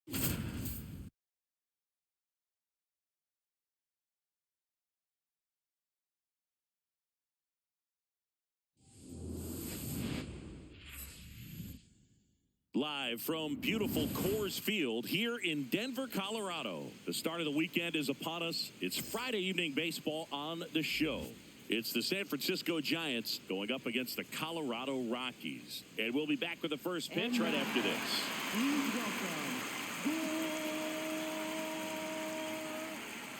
Live from beautiful Coors Field here in Denver, Colorado. The start of the weekend is upon us. It's Friday evening baseball on the show. It's the San Francisco Giants going up against the Colorado Rockies. And we'll be back with the first pitch right after this. Please welcome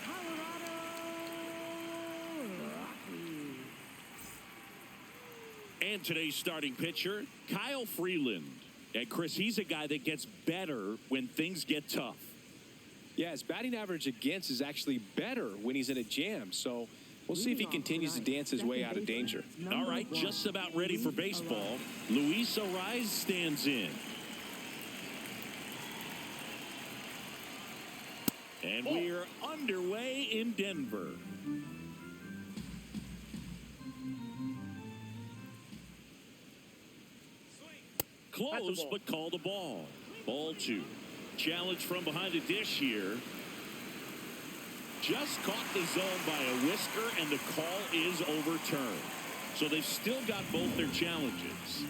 Colorado Rockies. And today's starting pitcher, Kyle Freeland. And Chris, he's a guy that gets better when things get tough. Yeah, his batting average against is actually better when he's in a jam. So we'll see if he continues to dance his way out of danger. All right, just about ready for baseball. Luis Arraez stands in. And we're underway in Denver. Close, but called a ball. Ball two. Challenge from behind the dish here. Just caught the zone by a whisker, and the call is overturned. So they've still got both their challenges.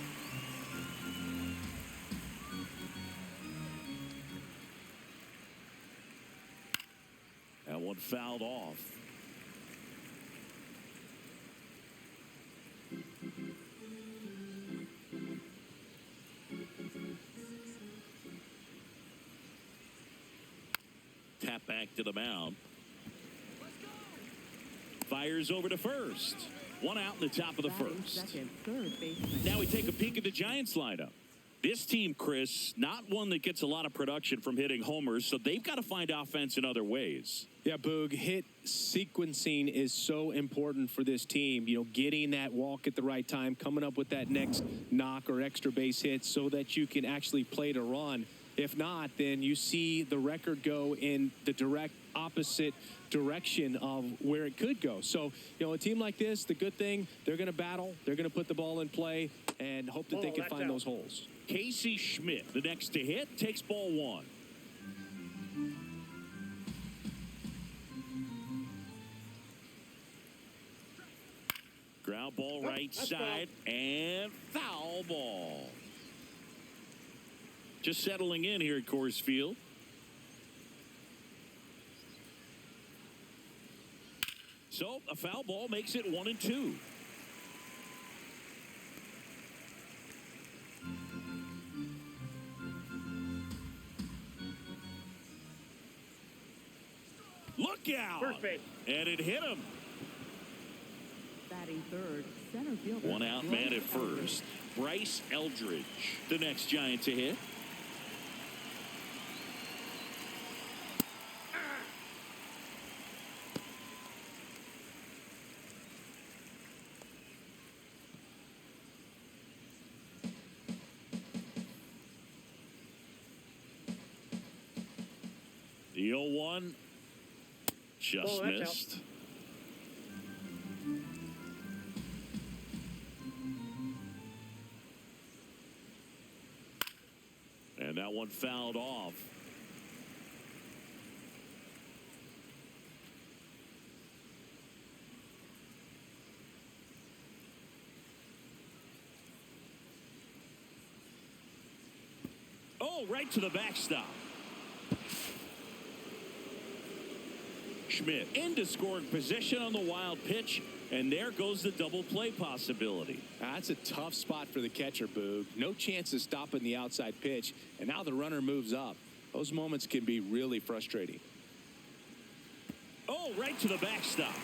That one fouled off. Tap back to the mound. Fires over to first. One out in the top of the first. Now we take a peek at the Giants lineup. This team, Chris, not one that gets a lot of production from hitting homers, so they've got to find offense in other ways. Yeah, Boog, hit sequencing is so important for this team. You know, getting that walk at the right time, coming up with that next knock or extra base hit so that you can actually play to run. If not, then you see the record go in the direct opposite direction of where it could go. So, you know, a team like this, the good thing, they're going to battle. They're going to put the ball in play and hope that they can find those holes. Casey Schmidt, the next to hit, takes ball one. Ground ball right side and foul ball. Just settling in here at Coors Field. So a foul ball makes it 1-2. Look out! First base. And it hit him. Batting third, center fielder. One out man at first. Bryce Eldridge, the next Giant to hit. The 0-1 just missed. And that one fouled off. Oh, right to the backstop. Schmidt into scoring position on the wild pitch, and there goes the double play possibility. That's a tough spot for the catcher, Boog. No chance of stopping the outside pitch, and now the runner moves up. Those moments can be really frustrating. Oh, right to the backstop.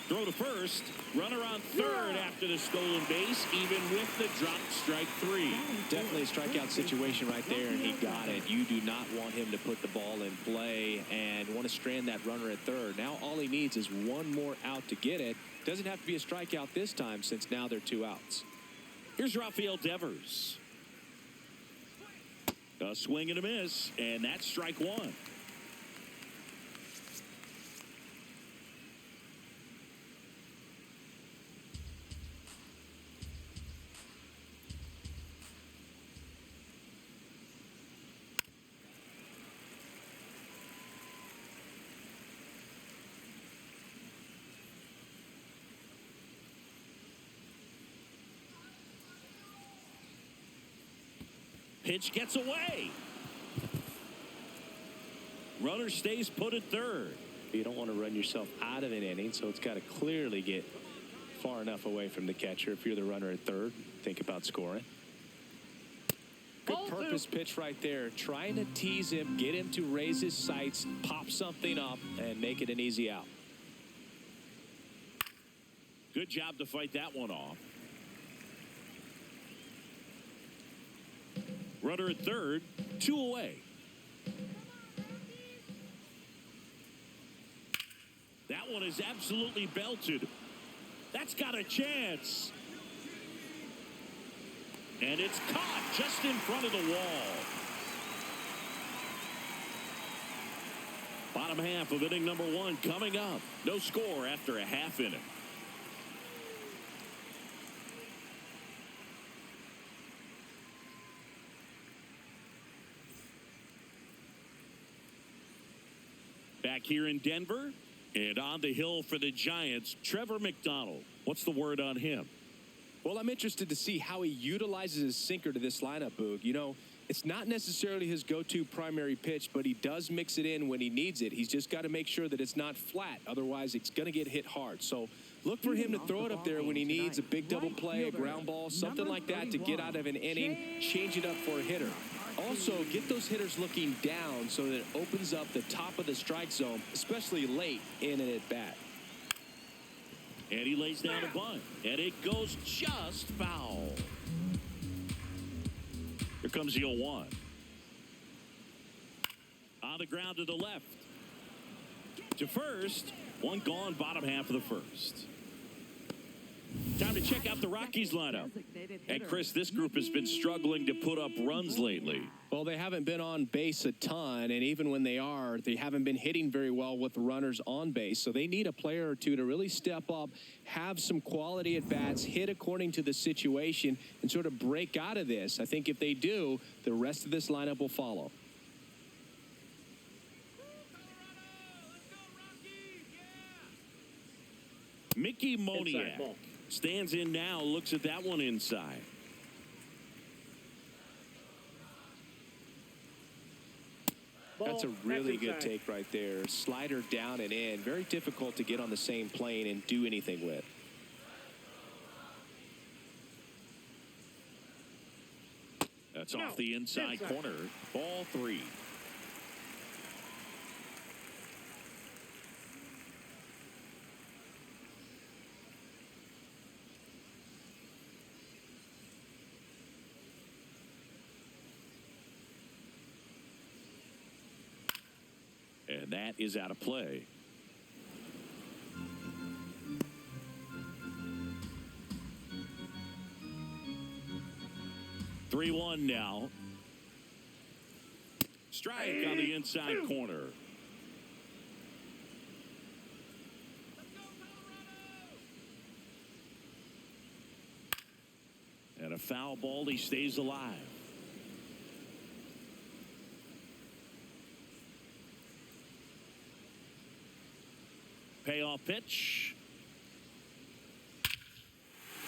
Throw to first. Runner on third after the stolen base, even with the dropped strike three. Definitely a strikeout situation right there, and he got it. You do not want him to put the ball in play and want to strand that runner at third. Now all he needs is one more out to get it. Doesn't have to be a strikeout this time since now they're 2 outs. Here's Rafael Devers. A swing and a miss, and that's strike one. Pitch gets away. Runner stays put at third. You don't want to run yourself out of an inning, so it's got to clearly get far enough away from the catcher. If you're the runner at third, think about scoring. Good purpose pitch right there. Trying to tease him, get him to raise his sights, pop something up, and make it an easy out. Good job to fight that one off. Runner at third, 2 away. That one is absolutely belted. That's got a chance. And it's caught just in front of the wall. Bottom half of inning number 1 coming up. No score after a half inning. Back here in Denver, and on the hill for the Giants, Trevor McDonald. What's the word on him? Well, I'm interested to see how he utilizes his sinker to this lineup, Boog. You know, it's not necessarily his go-to primary pitch, but he does mix it in when he needs it. He's just got to make sure that it's not flat. Otherwise, it's going to get hit hard. So look for him to throw it up there when he needs a big double play, a ground ball, something like that to get out of an inning, change it up for a hitter. Also, get those hitters looking down so that it opens up the top of the strike zone, especially late in an at-bat. And he lays down a bunt, and it goes just foul. Here comes the 0-1. On the ground to the left. To first. One gone, bottom half of the first. Time to check out the Rockies lineup. And Chris, this group has been struggling to put up runs lately. Well, they haven't been on base a ton, and even when they are, they haven't been hitting very well with runners on base. So they need a player or two to really step up, have some quality at bats, hit according to the situation, and sort of break out of this. I think if they do, the rest of this lineup will follow. Mickey Moniak stands in now, looks at that one inside. That's a really good take right there. Slider down and in. Very difficult to get on the same plane and do anything with. That's off the inside corner. Ball 3. And that is out of play. Three one now. Strike on the inside corner. And a foul ball. He stays alive. Payoff pitch.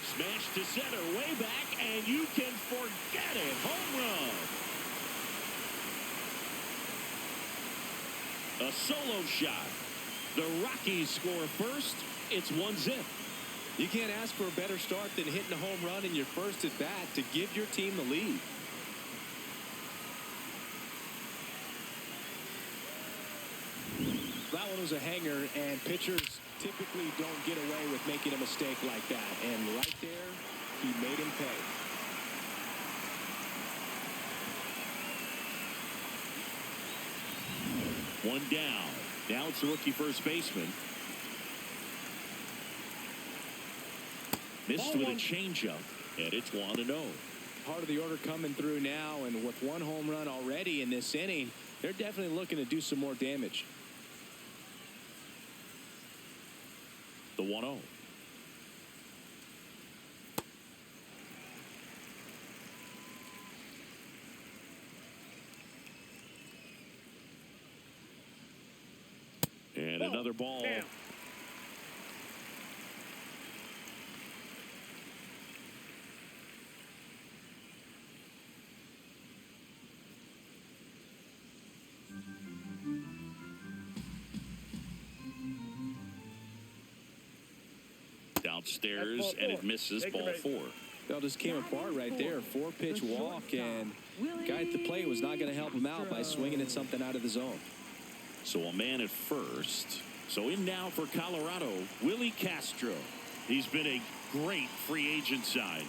Smash to center, way back, and you can forget it. Home run. A solo shot. The Rockies score first. It's 1-0. You can't ask for a better start than hitting a home run in your first at bat to give your team the lead. That one was a hanger, and pitchers typically don't get away with making a mistake like that. And right there, he made him pay. One down. Now it's the rookie first baseman. Missed with a changeup, and it's 1-0. Part of the order coming through now, and with one home run already in this inning, they're definitely looking to do some more damage. The 1-0. And another ball. Damn. downstairs, and it misses ball 4. It all just came apart right there. 4-pitch walk, and the guy at the plate was not going to help him out by swinging at something out of the zone. So a man at first. So in now for Colorado, Willie Castro. He's been a great free agent sign.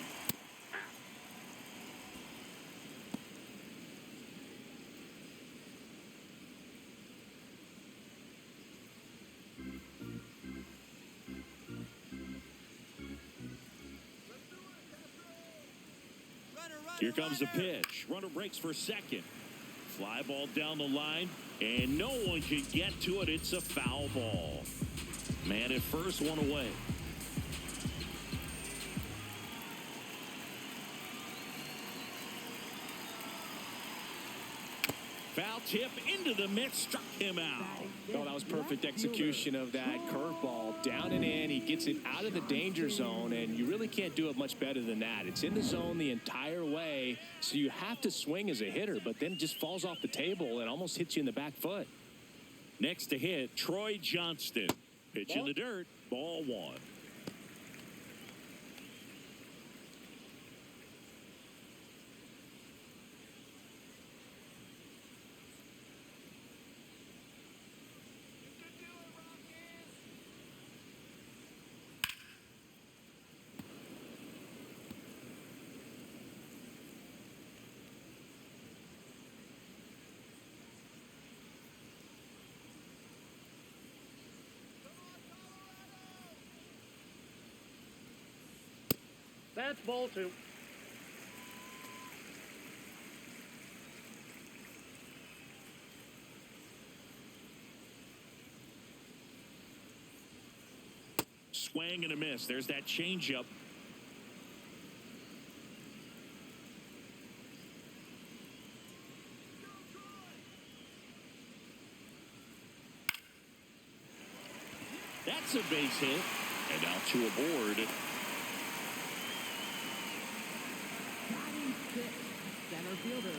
Here comes the pitch. Runner breaks for second. Fly ball down the line, and no one can get to it. It's a foul ball. Man at first, one away. Foul tip into the mitt, struck him out. Oh, that was perfect execution of that curveball. Down and in, he gets it out of the danger zone, and you really can't do it much better than that. It's in the zone the entire way, so you have to swing as a hitter, but then just falls off the table and almost hits you in the back foot. Next to hit, Troy Johnston. Pitch in the dirt, ball 1. That's ball 2. Swing and a miss. There's that changeup. That's a base hit. And now 2 aboard. Center fielder.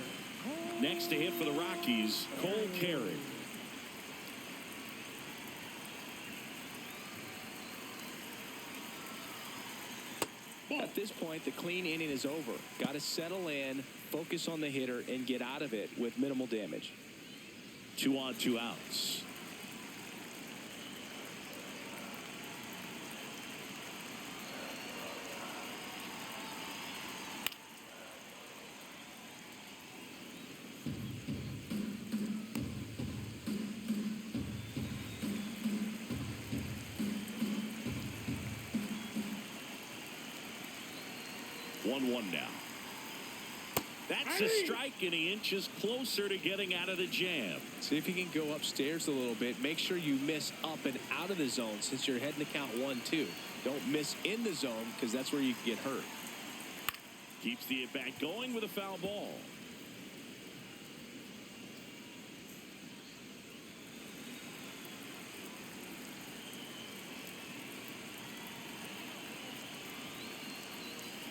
Next to hit for the Rockies, Cole Carey. At this point, the clean inning is over. Got to settle in, focus on the hitter, and get out of it with minimal damage. 2 on, 2 outs. One now. That's a strike, and he inches closer to getting out of the jam. See if you can go upstairs a little bit. Make sure you miss up and out of the zone since you're heading to count 1-2. Don't miss in the zone because that's where you can get hurt. Keeps the at-bat going with a foul ball.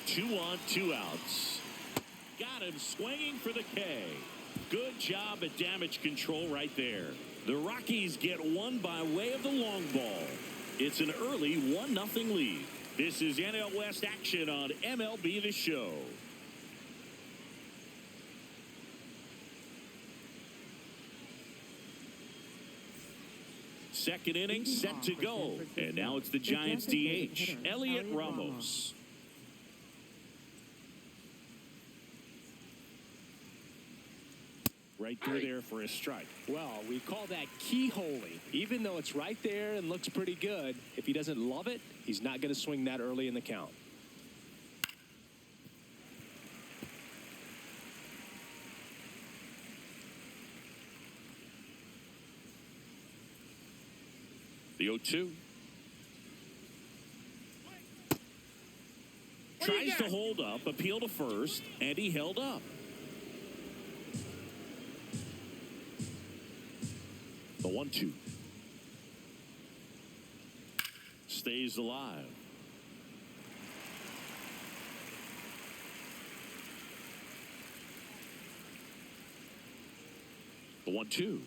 Two on, 2 outs. Got him swinging for the K. Good job at damage control right there. The Rockies get one by way of the long ball. It's an early 1-0 lead. This is NL West action on MLB The Show. Second inning set to go. And now it's the Giants DH, Elliot Ramos. Right through there for a strike. Well, we call that keyholing. Even though it's right there and looks pretty good, if he doesn't love it, he's not going to swing that early in the count. The 0-2. Tries to hold up, appeal to first, and he held up. The 1-2. Stays alive. The 1-2.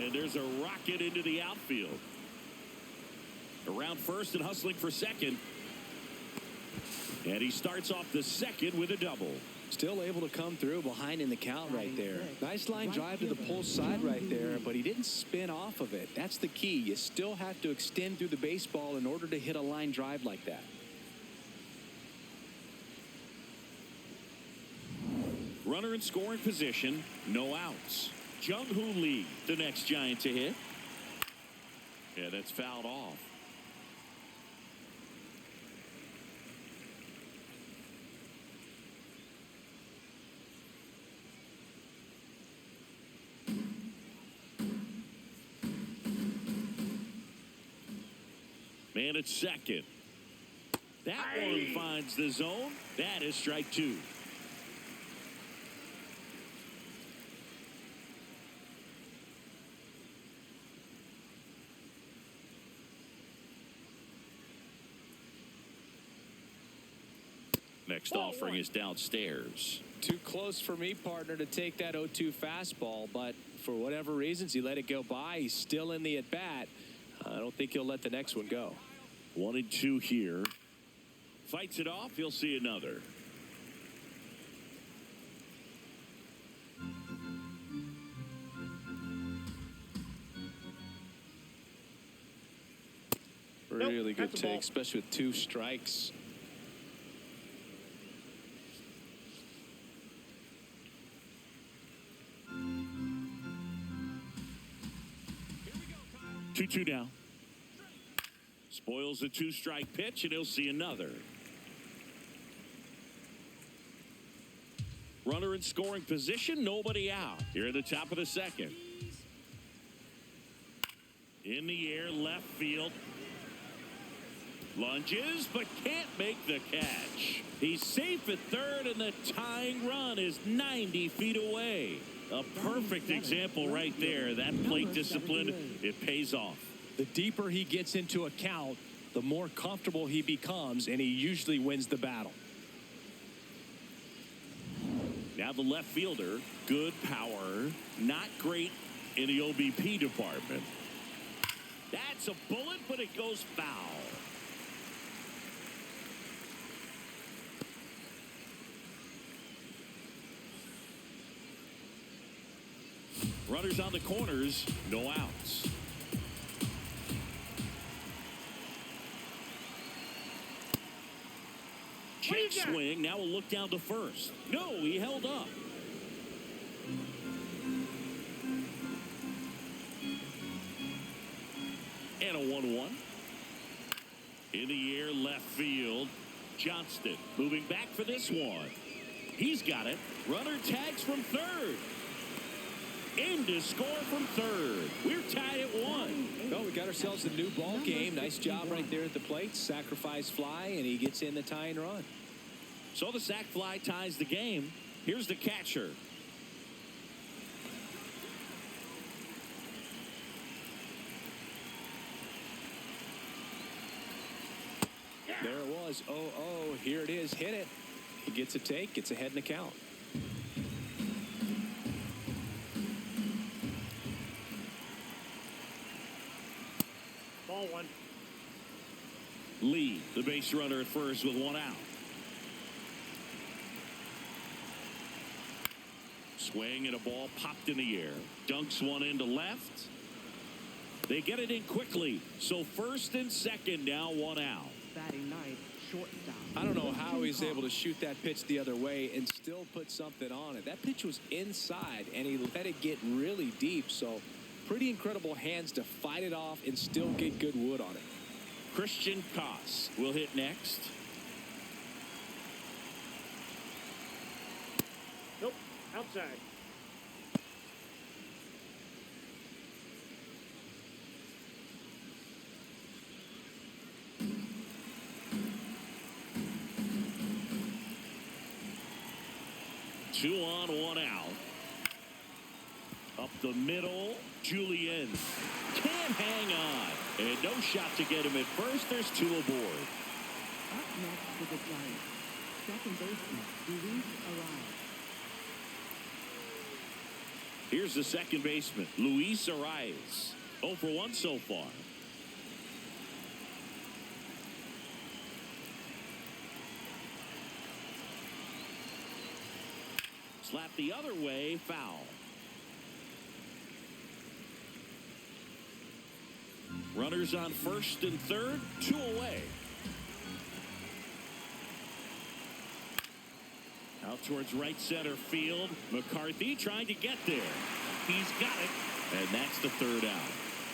And there's a rocket into the outfield. Around first and hustling for second. And he starts off the second with a double. Still able to come through behind in the count right there. Nice line drive to the pull side right there, but he didn't spin off of it. That's the key. You still have to extend through the baseball in order to hit a line drive like that. Runner in scoring position, no outs. Jung-Hoo Lee, the next Giant to hit. Yeah, that's fouled off. Man at second. That one finds the zone. That is strike two. Next offering is downstairs. Too close for me, partner, to take that 0-2 fastball, but for whatever reasons, he let it go by. He's still in the at-bat. I don't think he'll let the next one go. 1-2 here. Fights it off. He'll see another. Really good take, especially with 2 strikes. Here we go, 2-2 now. Spoils the 2-strike pitch, and he'll see another. Runner in scoring position, nobody out. Here at the top of the second. In the air, left field. Lunges, but can't make the catch. He's safe at third, and the tying run is 90 feet away. A perfect example right there. That plate discipline, it pays off. The deeper he gets into a count, the more comfortable he becomes, and he usually wins the battle. Now the left fielder, good power, not great in the OBP department. That's a bullet, but it goes foul. Runners on the corners, no outs. Check swing. Now we'll look down to first. No, he held up. And a 1-1. In the air, left field. Johnston moving back for this one. He's got it. Runner tags from third. In to score from third. We're tied at 1. Well, we got ourselves a new ball game. Nice job right there at the plate. Sacrifice fly, and he gets in the tying run. So the sac fly ties the game. Here's the catcher. There it was. 0-0. Here it is. Hit it. He gets a take. Gets ahead in the count. Ball 1. Lee, the base runner at first with 1 out. Swing and a ball popped in the air. Dunks one into left. They get it in quickly. So first and second, now 1 out. Batting ninth, shortstop. I don't know how he's able to shoot that pitch the other way and still put something on it. That pitch was inside, and he let it get really deep. So pretty incredible hands to fight it off and still get good wood on it. Christian Koss will hit next. Nope. Outside. Two on, 1 out. Up the middle, Julian can't hang on. And no shot to get him at first. There's 2 aboard. Up next for the Giants, second baseman, Luis arrives. Here's the second baseman, Luis Arias. 0 for 1 so far. Slap the other way, foul. Runners on first and third, 2 away. Out towards right center field. McCarthy trying to get there. He's got it. And that's the third out.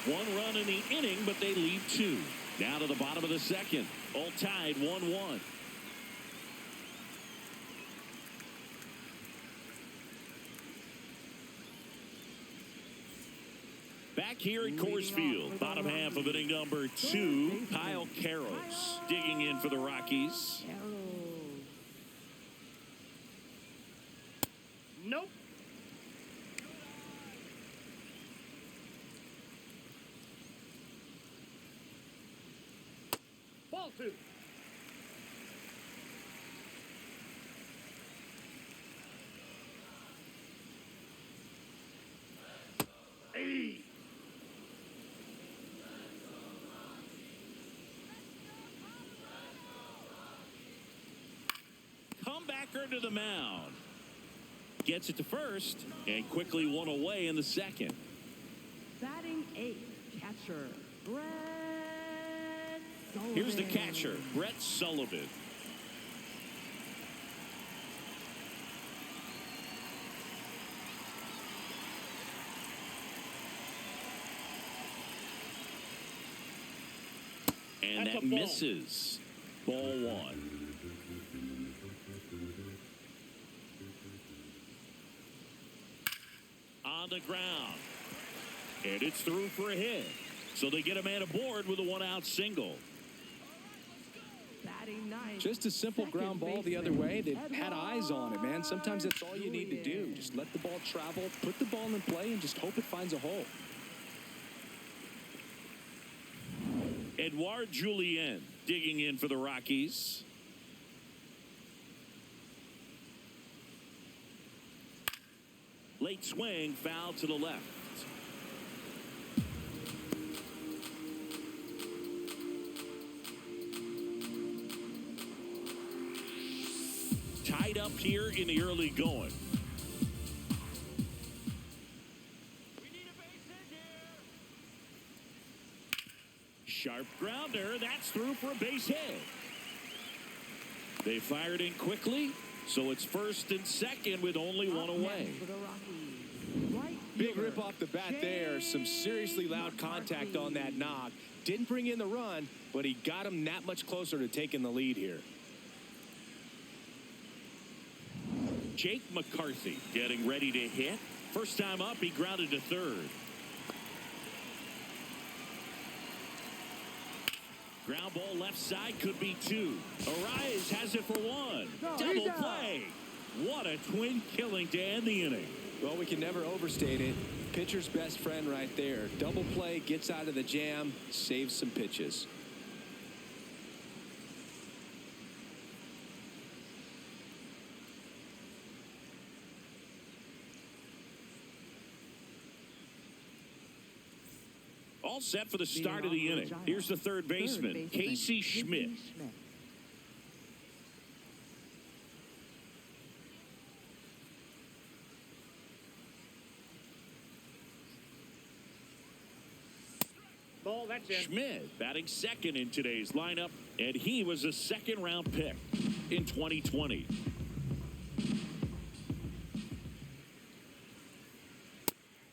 1 run in the inning, but they leave 2. Down to the bottom of the second. All tied 1-1. Back here at Coors Field, bottom half of inning number 2, Kyle Carroll's digging in for the Rockies. Nope. Ball 2. Hey. Comebacker to the mound. Gets it to first and quickly 1 away in the second. Batting 8th, catcher Brett Sullivan. Here's the catcher, Brett Sullivan. And That's that a ball. misses. Ball 1. On the ground. And it's through for a hit. So they get a man aboard with a 1-out single. Batting 9th, Just a simple second ground ball the other baseman, way. They had eyes on it, man. Sometimes that's all you need to do. Julian. Just let the ball travel, put the ball in play, and just hope it finds a hole. Edouard Julien digging in for the Rockies. Late swing, foul to the left. Tied up here in the early going. Sharp grounder. That's through for a base hit. They fired in quickly, so it's first and second with only 1 away. for the Rockies, right Big fielder, rip off the bat there. Some seriously loud contact on that knock. Didn't bring in the run, but he got him that much closer to taking the lead here. Jake McCarthy getting ready to hit. First time up, he grounded to third. Ground ball left side, could be 2. Arias has it for 1. Double play. What a twin killing to end the inning. Well, we can never overstate it. Pitcher's best friend right there. Double play, gets out of the jam, saves some pitches. All set for the start of the inning. Here's the third baseman, Casey Schmidt. Ball, that's in. Schmidt batting second in today's lineup, and he was a second-round pick in 2020.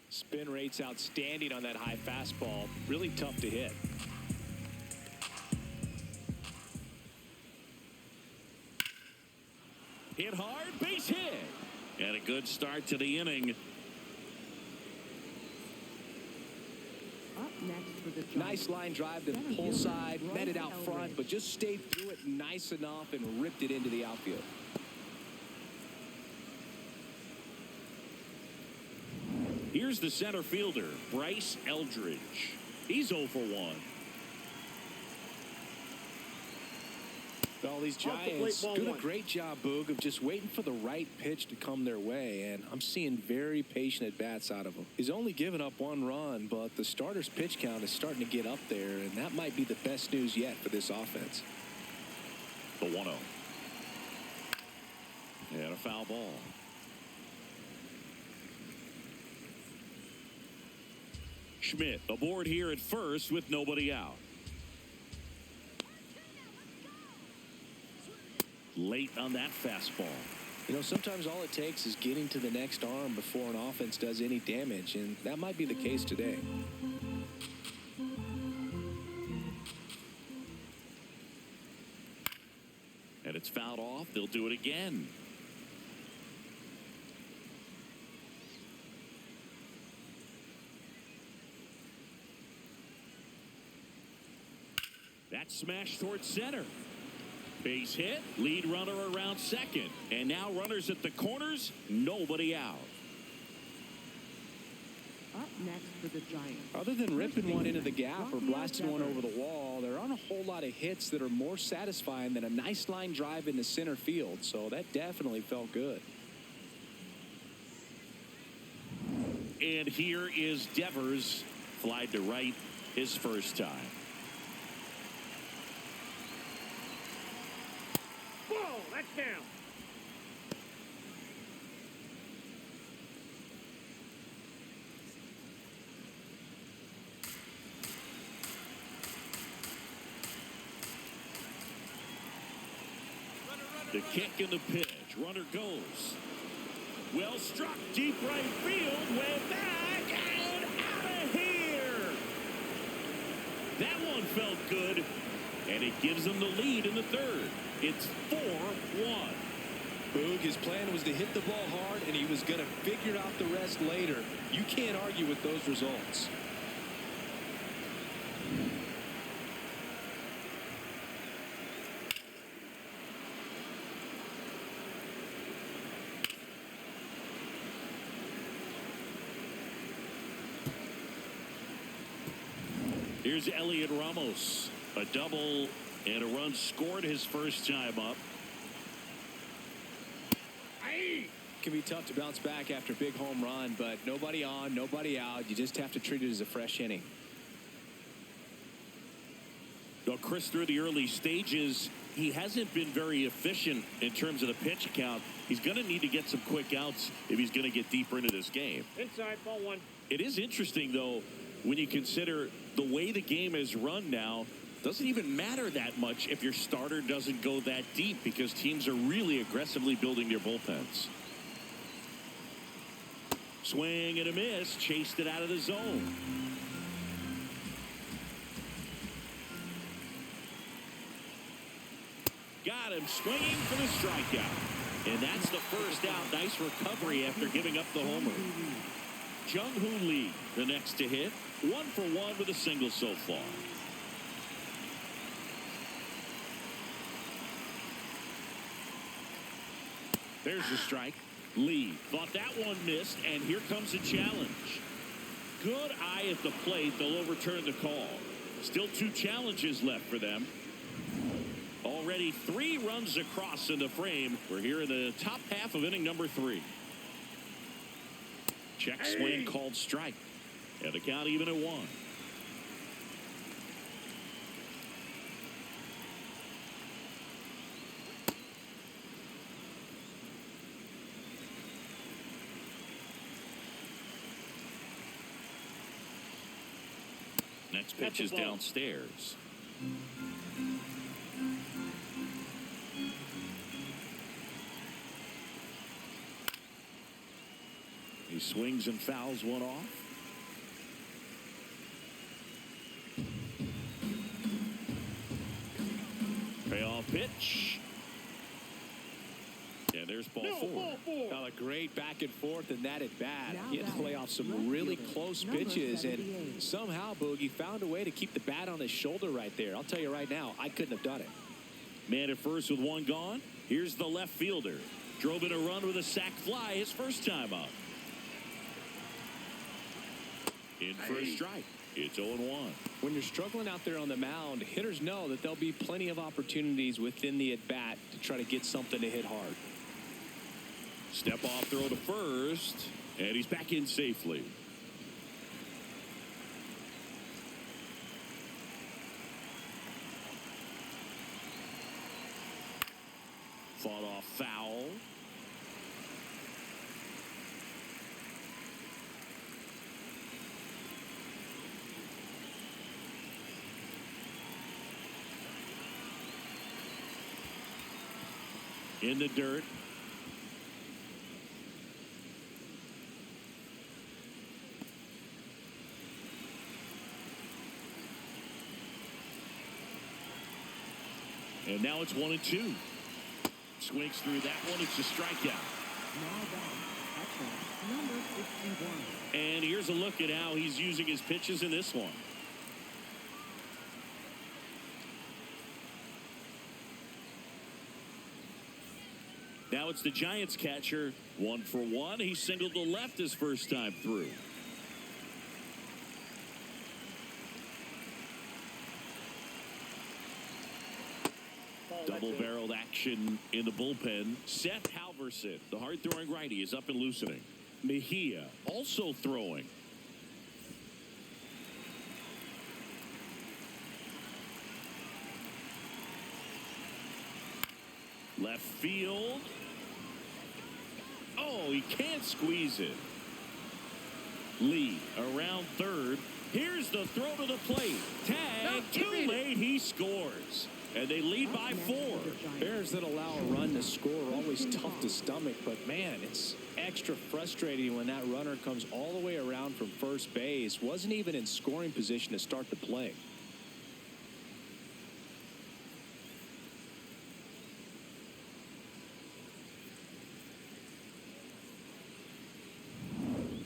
Spin rate's outstanding on that high fastball. Really tough to hit. Hit hard, base hit. And a good start to the inning. Up next for the Giants, Nice line drive to the pull side, met it out front, but just stayed through it nice enough and ripped it into the outfield. Here's the center fielder, Bryce Eldridge. He's 0 for 1. Well, these Off the plate, Giants ball doing a one. great job, Boog, of just waiting for the right pitch to come their way, and I'm seeing very patient at-bats out of him. He's only given up 1 run, but the starter's pitch count is starting to get up there, and that might be the best news yet for this offense. The 1-0. And a foul ball. Schmidt aboard here at first with nobody out. Late on that fastball. You know, sometimes all it takes is getting to the next arm before an offense does any damage, and that might be the case today. And it's fouled off. They'll do it again. That's smashed towards center. Base hit, lead runner around second. And now runners at the corners, nobody out. Up next for the Giants. Other than ripping one into the gap or Rocky blasting one Devers. over the wall, there aren't a whole lot of hits that are more satisfying than a nice line drive into center field. So that definitely felt good. And here is Devers, flied to right his first time. Ball, that's down. The kick and the pitch. Runner goes. Well struck deep right field. Way back and out of here. That one felt good. And it gives them the lead in the third. It's 4-1. Boog, his plan was to hit the ball hard, and he was going to figure out the rest later. You can't argue with those results. Here's Elliot Ramos. A double and a run scored his first time up. Aye. It can be tough to bounce back after a big home run, but nobody on, nobody out. You just have to treat it as a fresh inning. Well, Chris, through the early stages, he hasn't been very efficient in terms of the pitch count. He's going to need to get some quick outs if he's going to get deeper into this game. Inside, ball one. It is interesting, though, when you consider the way the game is run now. Doesn't even matter that much if your starter doesn't go that deep because teams are really aggressively building their bullpens. Swing and a miss. Chased it out of the zone. Got him swinging for the strikeout. And that's the first out. Nice recovery after giving up the homer. Jung-Hoo Lee, the next to hit. 1 for 1 with a single so far. There's the strike. Lee thought that one missed, and here comes a challenge. Good eye at the plate. They'll overturn the call. Still 2 challenges left for them. Already 3 runs across in the frame. We're here in the top half of inning number 3. Check swing called strike. And the count even at 1. Next pitch is downstairs. He swings and fouls one off. Payoff pitch. Yeah, there's ball 4. Now a great back and forth in that at bat. Now He had to play off some really close number pitches, 78. and somehow Boogie found a way to keep the bat on his shoulder right there. I'll tell you right now, I couldn't have done it. Man at first with 1 gone. Here's the left fielder. Drove in a run with a sac fly his first time up. In for a strike. It's 0-1. When you're struggling out there on the mound, hitters know that there'll be plenty of opportunities within the at-bat to try to get something to hit hard. Step off throw to first, and he's back in safely. Fought off foul. In the dirt. And now it's 1-2. Swings through that one. It's a strikeout. Now batting, catcher, number 61. And here's a look at how he's using his pitches in this one. Now it's the Giants catcher. 1 for 1. He singled to left his first time through. Double-barreled action in the bullpen. Seth Halverson, the hard-throwing righty, is up and loosening. Mejia also throwing. Left field. Oh, he can't squeeze it. Lee around third. Here's the throw to the plate. Tag, too late, he scores. And they lead by 4. Bears that allow a run to score are always tough to stomach, but man, it's extra frustrating when that runner comes all the way around from first base. Wasn't even in scoring position to start the play.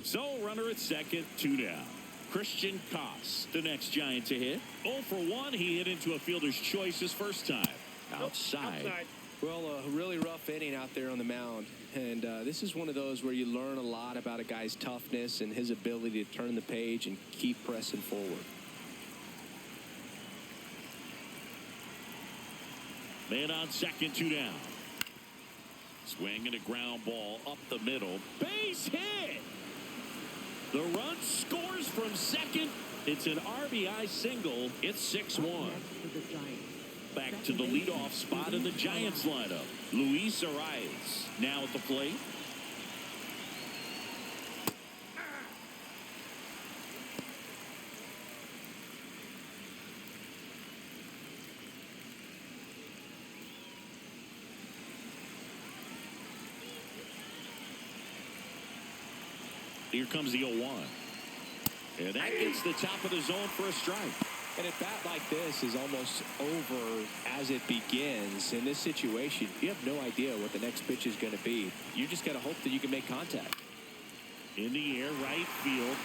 So runner at second, 2 down. Christian Koss, the next Giant to hit. 0 for 1. He hit into a fielder's choice his first time. Outside. Well, a really rough inning out there on the mound. And this is one of those where you learn a lot about a guy's toughness and his ability to turn the page and keep pressing forward. Man on second, 2 down. Swing and a ground ball up the middle. Base hit! The run scores from second. It's an RBI single. It's 6-1. Back to the leadoff spot in the Giants lineup. Luis Arias now at the plate. Here comes the 0-1. And that gets the top of the zone for a strike. And a bat like this is almost over as it begins. In this situation, you have no idea what the next pitch is going to be. You just got to hope that you can make contact. In the air, right field.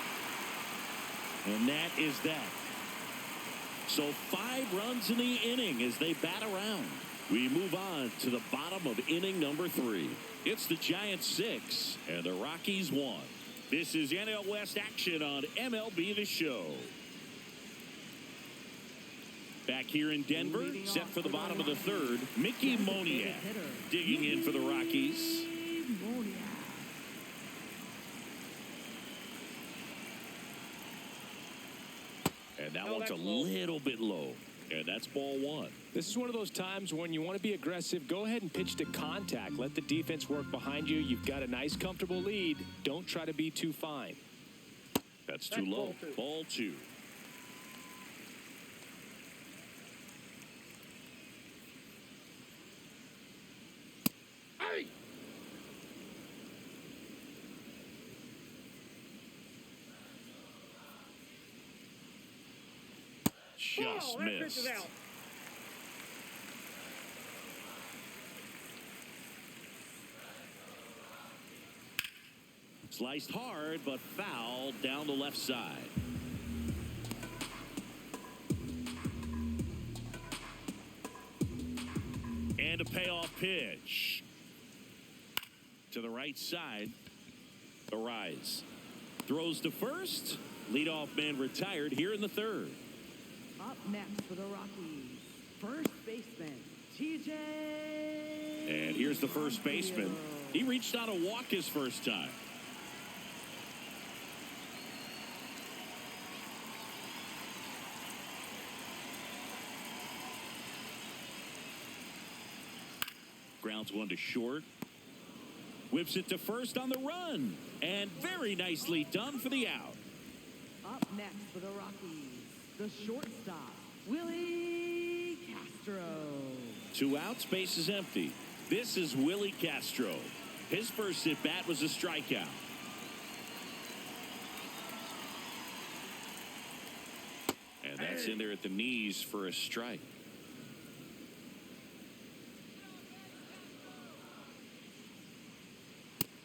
And that is that. So 5 runs in the inning as they bat around. We move on to the bottom of inning number 3. It's the Giants 6 and the Rockies 1. This is NL West action on MLB The Show. Back here in Denver, set for the bottom of the 3rd, Mickey Moniak digging in for the Rockies. And that one's a little bit low. And that's ball 1. This is one of those times when you want to be aggressive. Go ahead and pitch to contact. Let the defense work behind you. You've got a nice, comfortable lead. Don't try to be too fine. That's too low. Ball 2. Hey! Just missed. Sliced hard, but fouled down the left side. And a payoff pitch. To the right side. Arise. Throws to first. Leadoff man retired here in the third. Up next for the Rockies, first baseman, TJ. And here's the first baseman. He reached on a walk his first time. Grounds one to short. Whips it to first on the run. And very nicely done for the out. Up next for the Rockies, the shortstop, Willie Castro. 2 outs, base is empty. This is Willie Castro. His first at bat was a strikeout. And that's in there at the knees for a strike.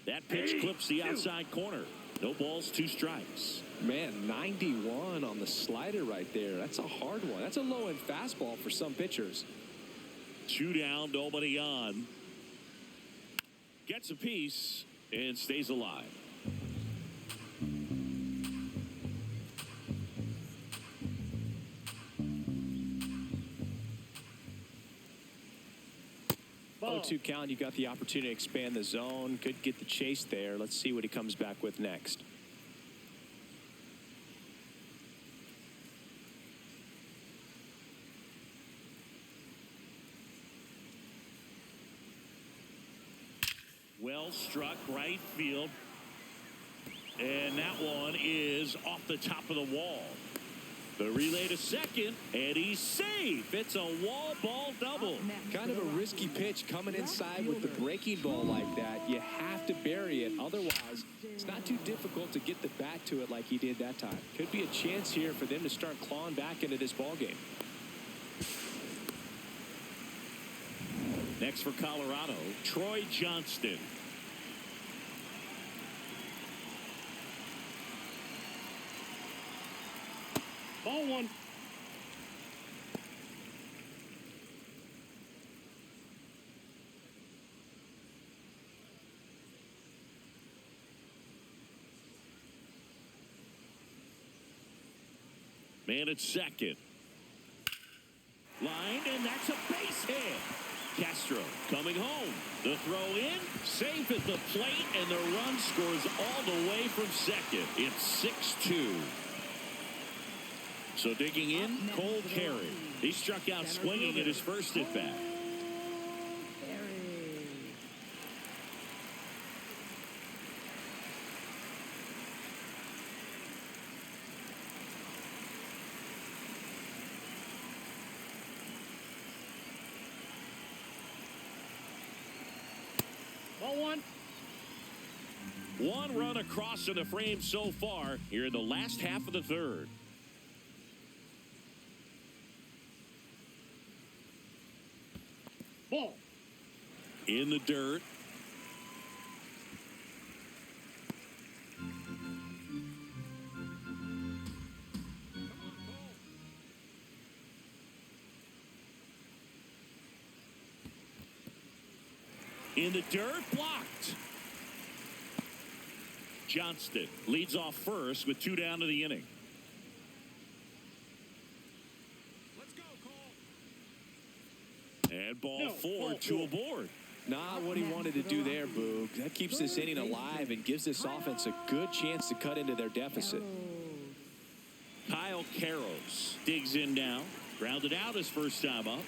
That pitch clips the outside corner. No balls, 2 strikes. Man, 91 on the slider right there. That's a hard one. That's a low-end fastball for some pitchers. 2 down, nobody on. Gets a piece and stays alive. Ball. 0-2 count. You got the opportunity to expand the zone. Could get the chase there. Let's see what he comes back with next. Well struck right field. And that one is off the top of the wall. The relay to second, and he's safe. It's a wall ball double. Kind of a risky pitch coming inside with the breaking ball like that. You have to bury it. Otherwise, it's not too difficult to get the bat to it like he did that time. Could be a chance here for them to start clawing back into this ball game. Next for Colorado, Troy Johnston. Ball 1. Man at second. Line, and that's a base hit. Castro coming home. The throw in, safe at the plate, and the run scores all the way from second. It's 6-2. So digging in, Cole Carey. He struck out swinging at his first at bat. Ball 1. 1 run across in the frame so far here in the last half of the third. Ball. In the dirt. In the dirt, blocked. Johnston leads off first with 2 down to the inning. Let's go, Cole. And ball 4, 2 aboard. Not what he wanted to do there, Boog. That keeps this inning alive and gives this offense a good chance to cut into their deficit. Kyle Karros digs in now. Grounded out his first time up.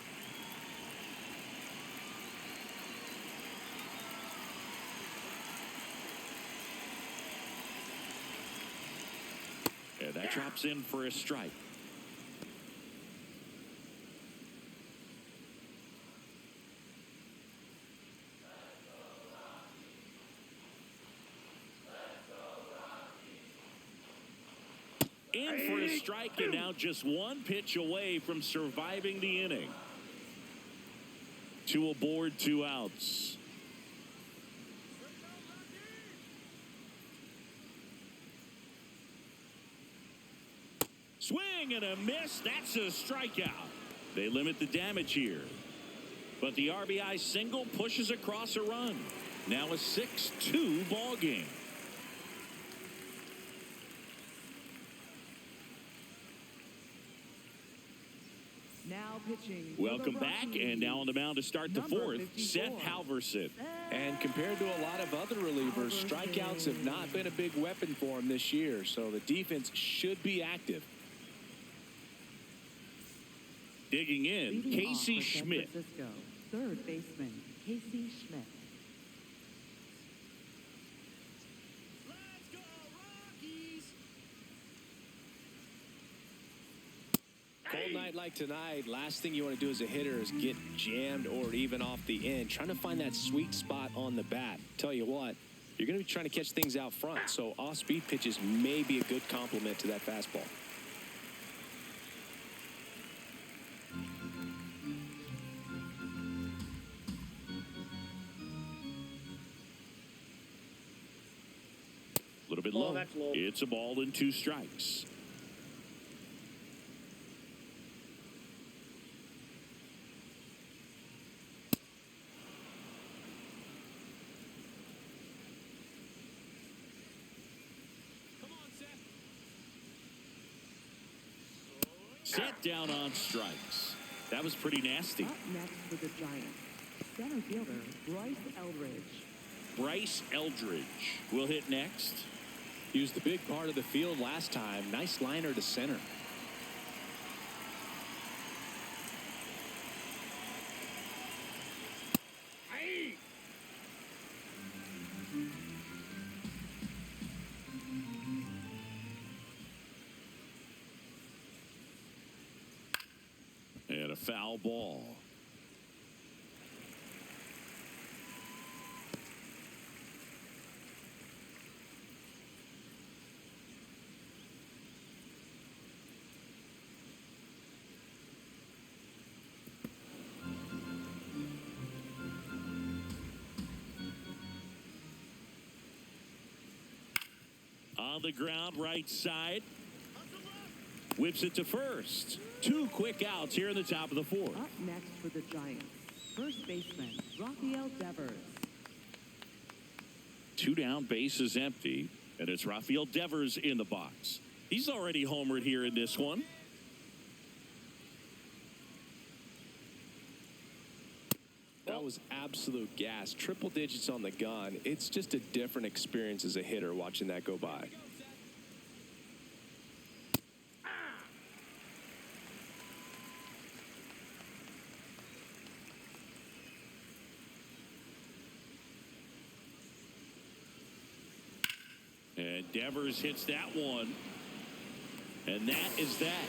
And that drops in for a strike. In for a strike, and now just 1 pitch away from surviving the inning. 2 aboard, 2 outs. Swing and a miss. That's a strikeout. They limit the damage here. But the RBI single pushes across a run. Now a 6-2 ball game. Now pitching. for the Welcome back, and now on the mound to start the Number fourth, 54. Seth Halverson. And compared to a lot of other relievers, strikeouts have not been a big weapon for him this year. So the defense should be active. Digging in, Leading off Casey for San Schmidt. Francisco, third baseman, Casey Schmidt. Let's go, Rockies! Cold night like tonight, last thing you want to do as a hitter is get jammed or even off the end. Trying to find that sweet spot on the bat. Tell you what, you're going to be trying to catch things out front. So off-speed pitches may be a good complement to that fastball. A little bit Oh, low. that's low. It's a ball and 2 strikes. Come on, Seth. Set down on strikes. That was pretty nasty. Up next for the Giants, center fielder, Bryce Eldridge. Bryce Eldridge will hit next. He was the big part of the field last time. Nice liner to center. Hey! And a foul ball. On the ground, right side. Whips it to first. 2 quick outs here in the top of the 4th. Up next for the Giants, first baseman, Rafael Devers. 2 down, bases empty, and it's Rafael Devers in the box. He's already homered here in this one. That was absolute gas. Triple digits on the gun. It's just a different experience as a hitter watching that go by. And Devers hits that one. And that is that.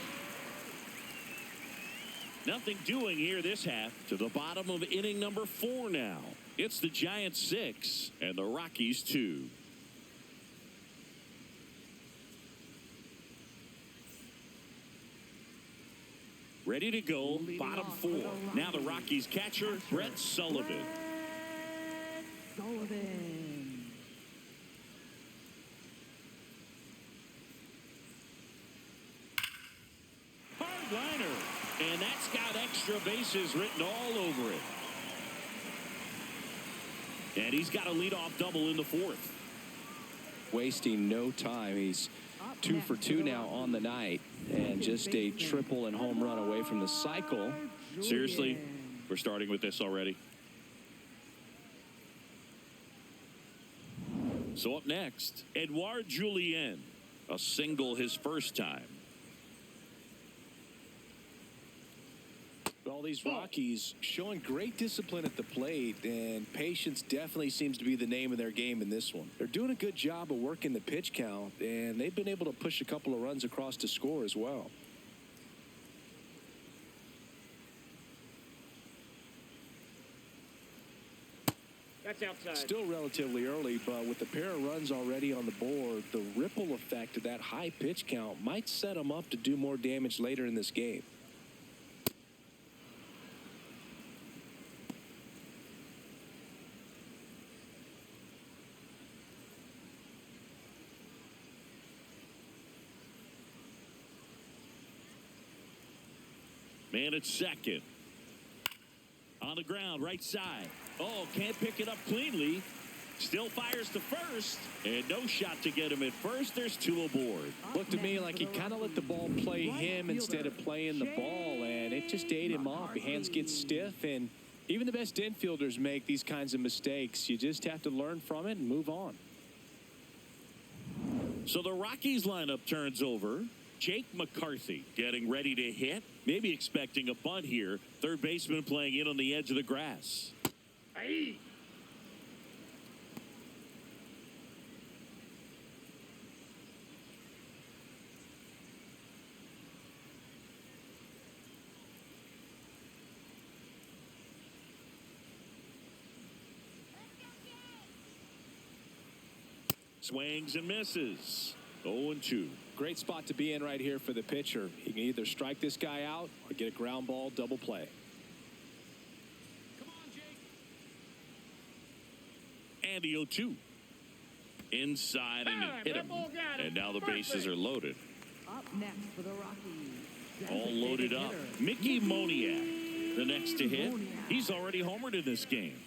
Nothing doing here this half. To the bottom of inning number 4 now. It's the Giants 6 and the Rockies 2. Ready to go, Leading bottom off 4. for the Now the Rockies. Rockies catcher, Brett Sullivan. Brett Sullivan. Hard liner. And that's got extra bases written all over it. And he's got a leadoff double in the 4th. Wasting no time. He's Up 2 next for for 2 the now on the Rockies, night. And just a baseman, triple and home run away from the cycle. Seriously, Julian. we're starting with this already. So up next, Edouard Julien, a single his first time. All these Rockies showing great discipline at the plate, and patience definitely seems to be the name of their game in this one. They're doing a good job of working the pitch count, and they've been able to push a couple of runs across to score as well. That's outside. Still relatively early, but with the pair of runs already on the board, the ripple effect of that high pitch count might set them up to do more damage later in this game. Man at second. On the ground, right side. Oh, can't pick it up cleanly. Still fires to first, and no shot to get him at first. There's 2 aboard. Looked to me like he kind of let the ball play him instead of playing the ball, and it just ate him off. Your hands get stiff, and even the best infielders make these kinds of mistakes. You just have to learn from it and move on. So the Rockies lineup turns over. Jake McCarthy getting ready to hit. Maybe expecting a bunt here. Third baseman playing in on the edge of the grass. Aye. Swings and misses. 0-2. Great spot to be in right here for the pitcher. He can either strike this guy out or get a ground ball double play. Come on, Jake. And the 0-2. Inside and Bam, hit that him. ball got him. And now the Perfect. bases are loaded. Up next for the Rockies. All designated loaded up. hitter, Mickey Moniak, the next to hit. Moniak. He's already homered in this game.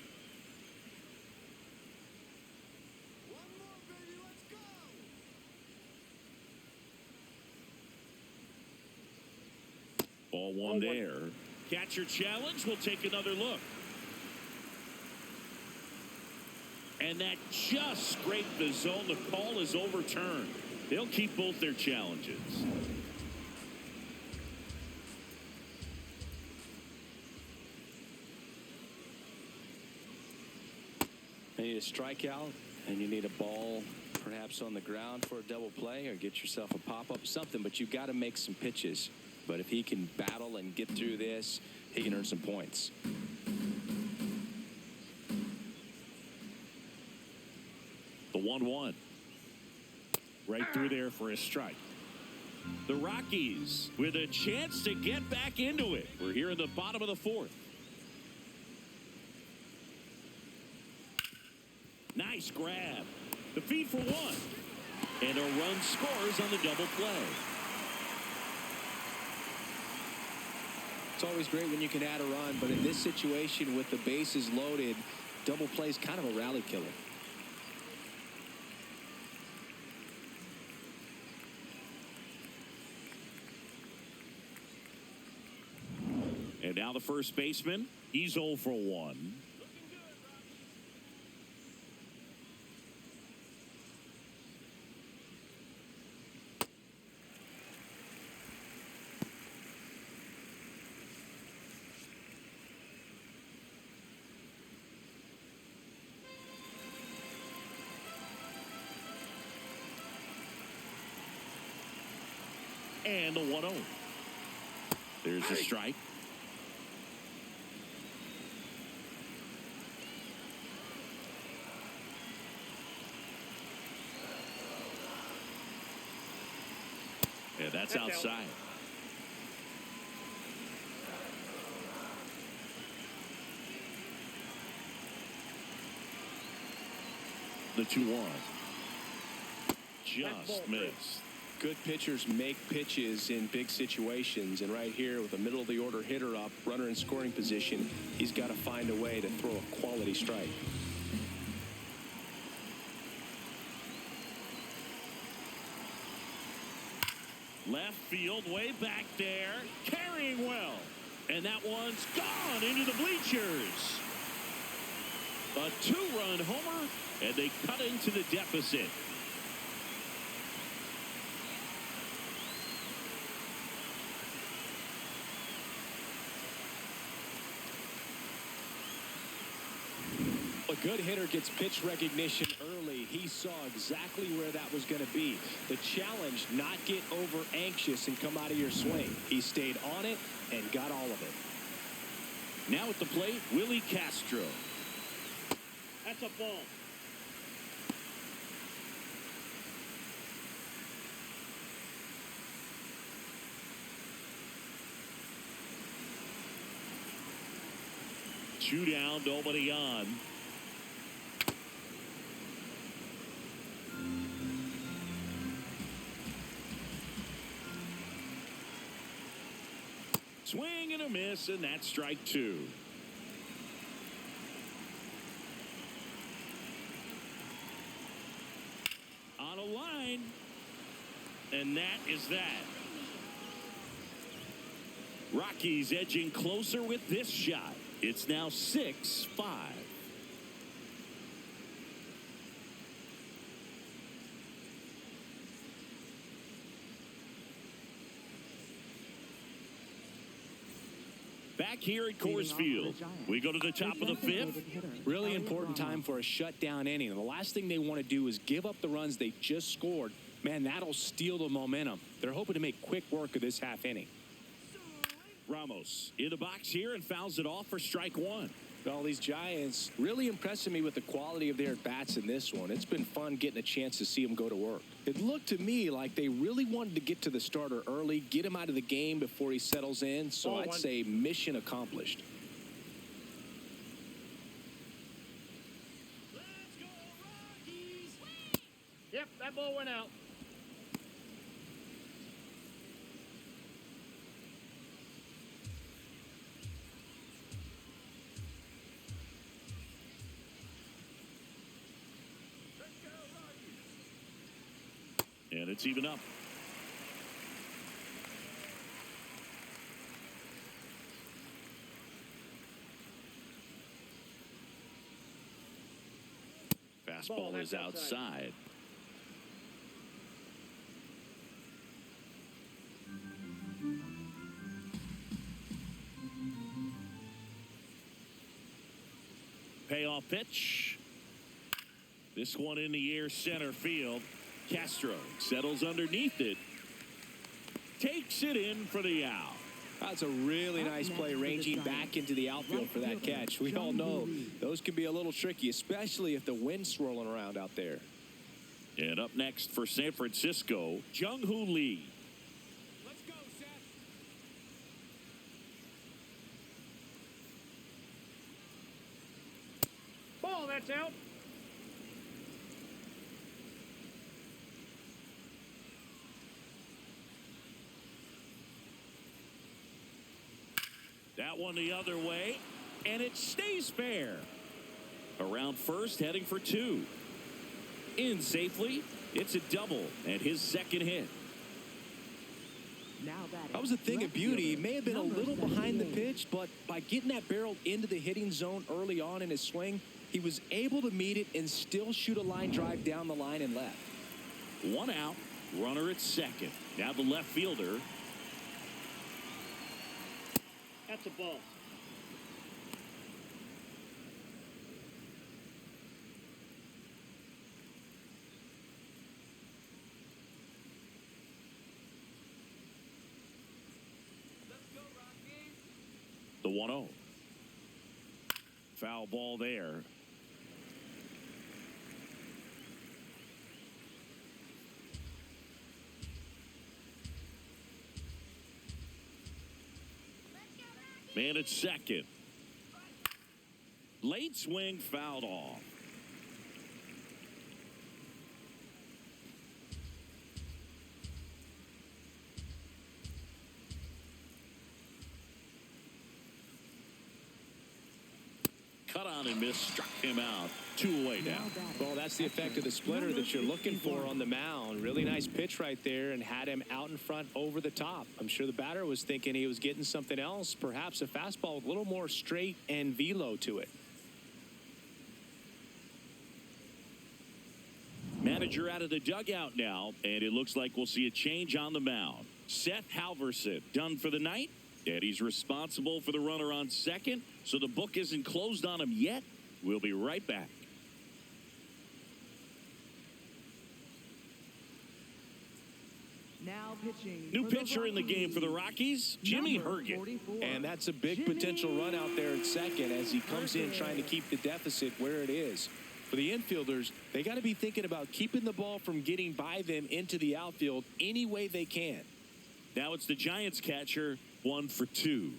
Ball one there. Catcher challenge. We'll take another look. And that just scraped the zone. The call is overturned. They'll keep both their challenges. You need a strikeout, and you need a ball perhaps on the ground for a double play, or get yourself a pop-up, something, but you've got to make some pitches. But if he can battle and get through this, he can earn some points. The 1-1. Right through there for a strike. The Rockies with a chance to get back into it. We're here in the bottom of the 4th. Nice grab. The feed for 1. And a run scores on the double play. It's always great when you can add a run, but in this situation with the bases loaded, double play is kind of a rally killer. And now the first baseman, he's 0 for 1. And the 1-0. There's the strike. Yeah, that's outside. The 2-1. Just missed. Good pitchers make pitches in big situations, and right here with a middle of the order hitter up, runner in scoring position, he's got to find a way to throw a quality strike. Left field, way back there, carrying well. And that one's gone into the bleachers. A 2-run homer, and they cut into the deficit. A good hitter gets pitch recognition early. He saw exactly where that was going to be. The challenge, not get over anxious and come out of your swing. He stayed on it and got all of it. Now at the plate, Willie Castro. That's a ball. Two down, nobody on. Swing and a miss, and that's strike 2. line. And that is that. Rockies edging closer with this shot. It's now 6-5. Back here at Coors Field, we go to the top of the fifth. Really important time for a shutdown inning. And the last thing they want to do is give up the runs they just scored. Man, that'll steal the momentum. They're hoping to make quick work of this half inning. Ramos in the box here and fouls it off for strike one. Well, these Giants really impressing me with the quality of their at-bats in this one. It's been fun getting a chance to see them go to work. It looked to me like they really wanted to get to the starter early, get him out of the game before he settles in. So I'd say mission accomplished. Let's go, Rockies! Yep, that ball went out. And it's even up. Fastball is outside. Payoff pitch. This one in the air, center field. Castro settles underneath it. Takes it in for the out. That's a really nice play, ranging back into the outfield for that catch. We all know those can be a little tricky, especially if the wind's swirling around out there. And up next for San Francisco, Jung-Hoo Lee. Let's go, Seth. Ball, that's out. That one the other way, and it stays fair. Around first, heading for two. In safely, it's a double, and his second hit. That was a thing of beauty. He may have been a little behind the pitch, but by getting that barrel into the hitting zone early on in his swing, he was able to meet it and still shoot a line drive down the line and left. One out, runner at second. Now the left fielder. That's a ball. The 1-0. Foul ball there. Man at second. Late swing fouled off. Cut on and miss, struck him out. 2 away now. Well, that's the effect of the splitter that you're looking for on the mound. Really nice pitch right there and had him out in front over the top. I'm sure the batter was thinking he was getting something else, perhaps a fastball with a little more straight and velo to it. Manager out of the dugout now, and it looks like we'll see a change on the mound. Seth Halverson done for the night, and he's responsible for the runner on second, so the book isn't closed on him yet. We'll be right back. Now pitching. New pitcher in the game for the Rockies, Jimmy Herget. 44. And that's a big potential run out there at second as he comes in trying to keep the deficit where it is. For the infielders, they got to be thinking about keeping the ball from getting by them into the outfield any way they can. Now it's the Giants catcher, 1 for 2.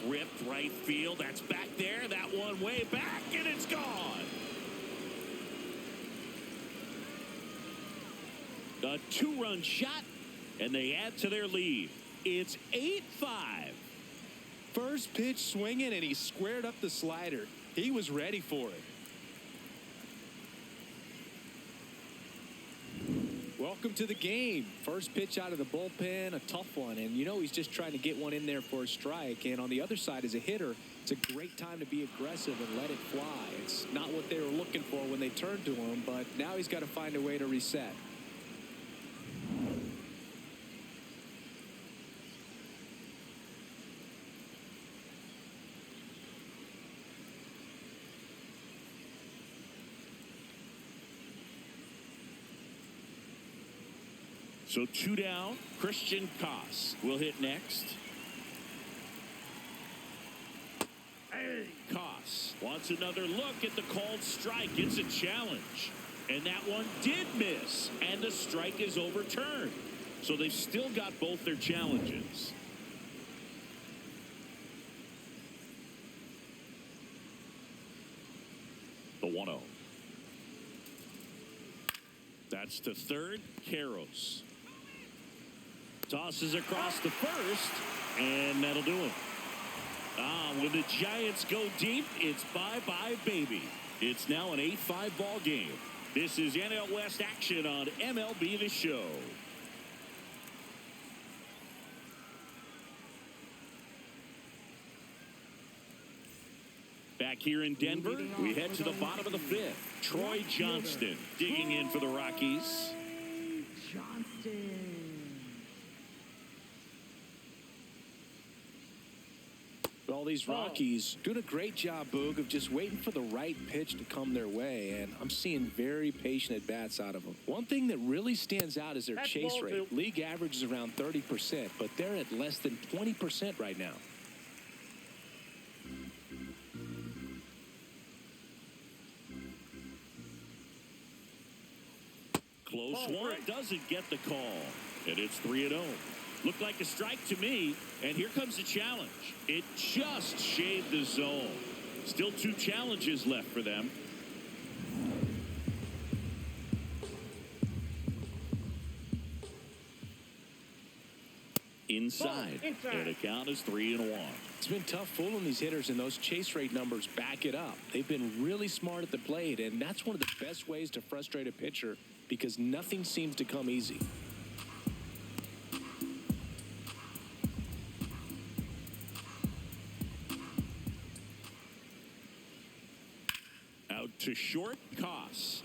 Ripped right field. That's back there. That one way back, and it's gone. A 2-run shot, and they add to their lead. It's 8-5. First pitch swinging, and he squared up the slider. He was ready for it. welcome to the game. First pitch out of the bullpen, a tough one. And, you know, he's just trying to get one in there for a strike. And on the other side, as a hitter, it's a great time to be aggressive and let it fly. It's not what they were looking for when they turned to him, but now he's got to find a way to reset. So 2 down. Christian Koss will hit next. Koss wants another look at the called strike. It's a challenge. And that one did miss. And the strike is overturned. So they've still got both their challenges. The 1-0. That's to third. Karros tosses across the first, and that'll do it. When the Giants go deep, it's bye-bye, baby. It's now an 8-5 ball game. This is NL West action on MLB The Show. Back here in Denver, we head to the bottom of the 5th. Troy Johnston digging in for the Rockies. Johnston. All these Rockies doing a great job, Boog, of just waiting for the right pitch to come their way, and I'm seeing very patient at-bats out of them. One thing that really stands out is their chase rate. League average is around 30%, but they're at less than 20% right now. Close one, doesn't get the call, and it's 3-0. Looked like a strike to me, and here comes the challenge. It just shaved the zone. Still 2 challenges left for them. Inside. And the count is 3-1. It's been tough fooling these hitters, and those chase rate numbers back it up. They've been really smart at the plate, and that's one of the best ways to frustrate a pitcher because nothing seems to come easy. Out to short, Koss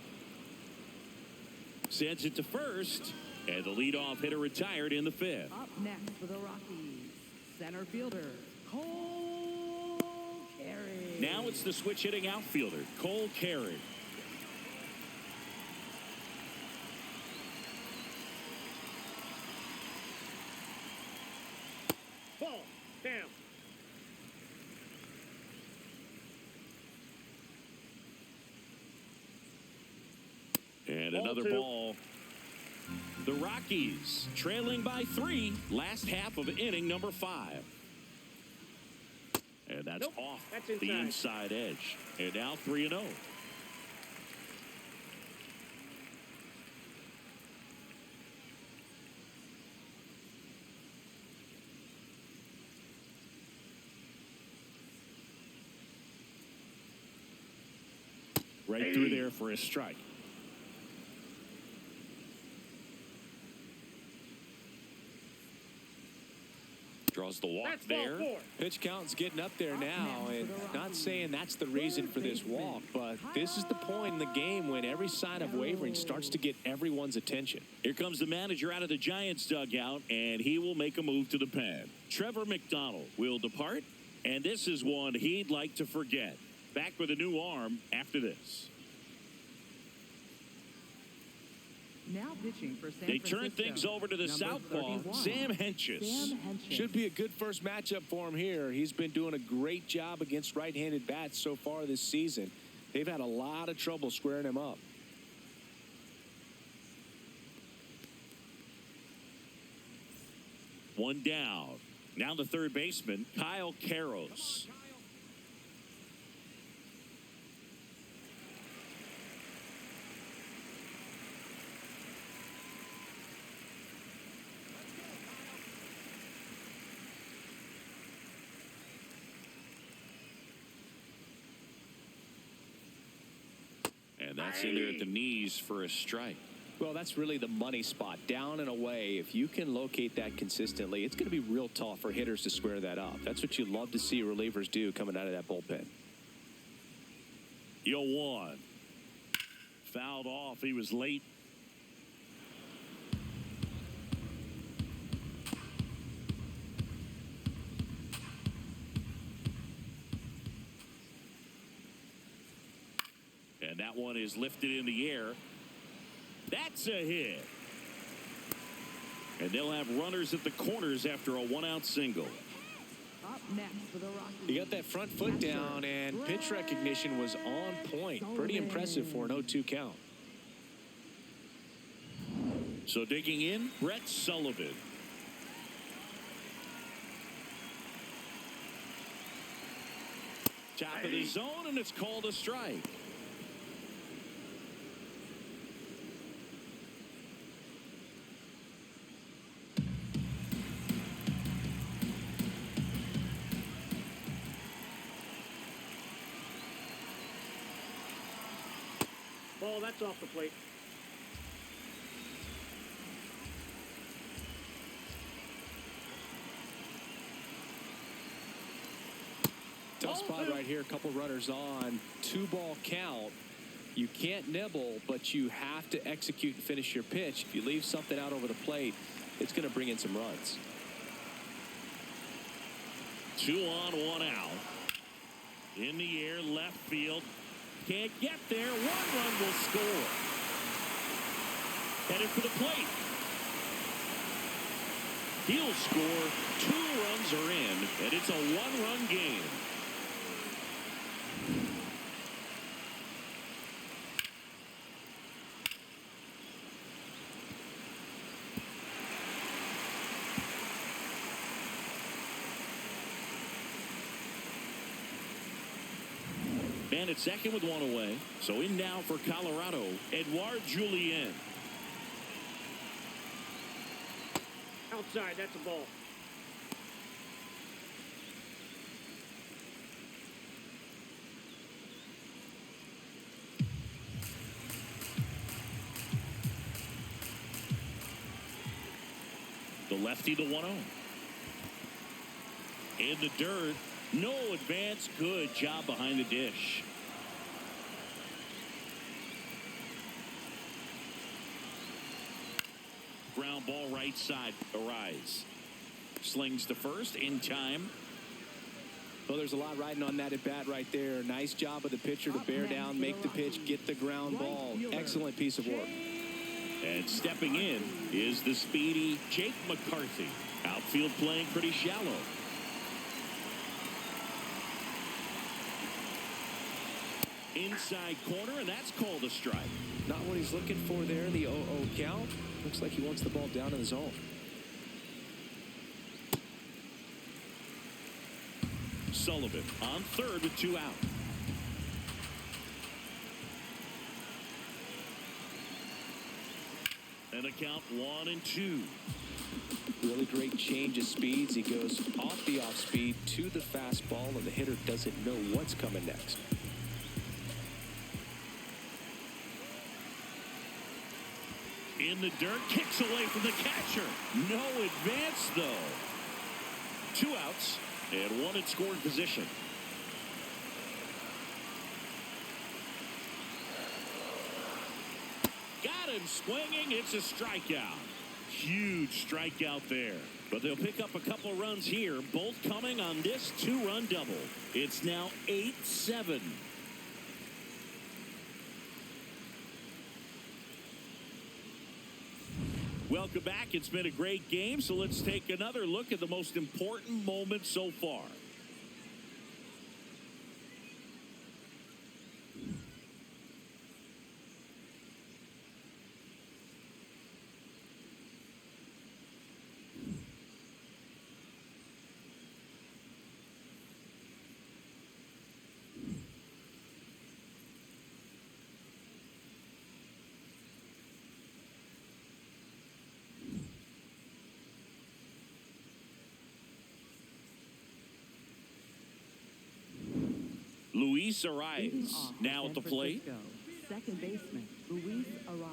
sends it to first, and the leadoff hitter retired in the 5th. Up next for the Rockies, center fielder Cole Carey. Now it's the switch hitting outfielder, Cole Carey. Ball down. And another ball. The Rockies trailing by 3, last half of inning number 5. And that's off the inside edge. And now 3-0. Right through there for a strike. Draws the walk there. Pitch count's getting up there now, and not saying that's the reason for this walk, but this is the point in the game when every sign of wavering starts to get everyone's attention. Here comes the manager out of the Giants dugout, and he will make a move to the pen. Trevor McDonald will depart, and this is one he'd like to forget. Back with a new arm after this. Now pitching for San They Francisco. turn things over to the southpaw, Sam Hentges. Should be a good first matchup for him here. He's been doing a great job against right-handed bats so far this season. They've had a lot of trouble squaring him up. One down. Now the third baseman, Kyle Karros. And that's in there at the knees for a strike. Well, that's really the money spot. Down and away, if you can locate that consistently, it's going to be real tough for hitters to square that up. That's what you love to see relievers do coming out of that bullpen. 0-1. Fouled off. He was late. And that one is lifted in the air. That's a hit. And they'll have runners at the corners after a one-out single. Up next for the Rockies. He got that front foot down, and pitch recognition was on point. Pretty impressive for an 0-2 count. So digging in, Brett Sullivan. Top of the zone, and it's called a strike. Ball, that's off the plate. Tough spot right here. A couple runners on. 2-ball count. You can't nibble, but you have to execute and finish your pitch. If you leave something out over the plate, it's going to bring in some runs. 2 on, 1 out. In the air, left field. Can't get there. 1 run will score. Headed for the plate. He'll score. 2 runs are in, and it's a 1-run game. Man at second with 1 away. So in now for Colorado, Edouard Julien. Outside, that's a ball. The lefty, the 1-0. In the dirt. No advance. Good job behind the dish. Ground ball right side. Arise. Slings to first in time. Well, there's a lot riding on that at bat right there. Nice job of the pitcher to bear down, make the pitch, get the ground ball. Excellent piece of work. And stepping in is the speedy Jake McCarthy. Outfield playing pretty shallow. Inside corner, and that's called a strike. Not what he's looking for there, the 0-0 count. Looks like he wants the ball down in the zone. Sullivan on third with 2 out. And a count 1-2. Really great change of speeds. He goes off the off speed to the fastball, and the hitter doesn't know what's coming next. In the dirt, kicks away from the catcher. No advance, though. 2 outs and 1 in scoring position. Got him swinging. It's a strikeout. Huge strikeout there. But they'll pick up a couple runs here, both coming on this 2-run double. It's now 8-7. Welcome back. It's been a great game, so let's take another look at the most important moment so far. Luis Arias now at the plate. Second baseman, Luis Arias.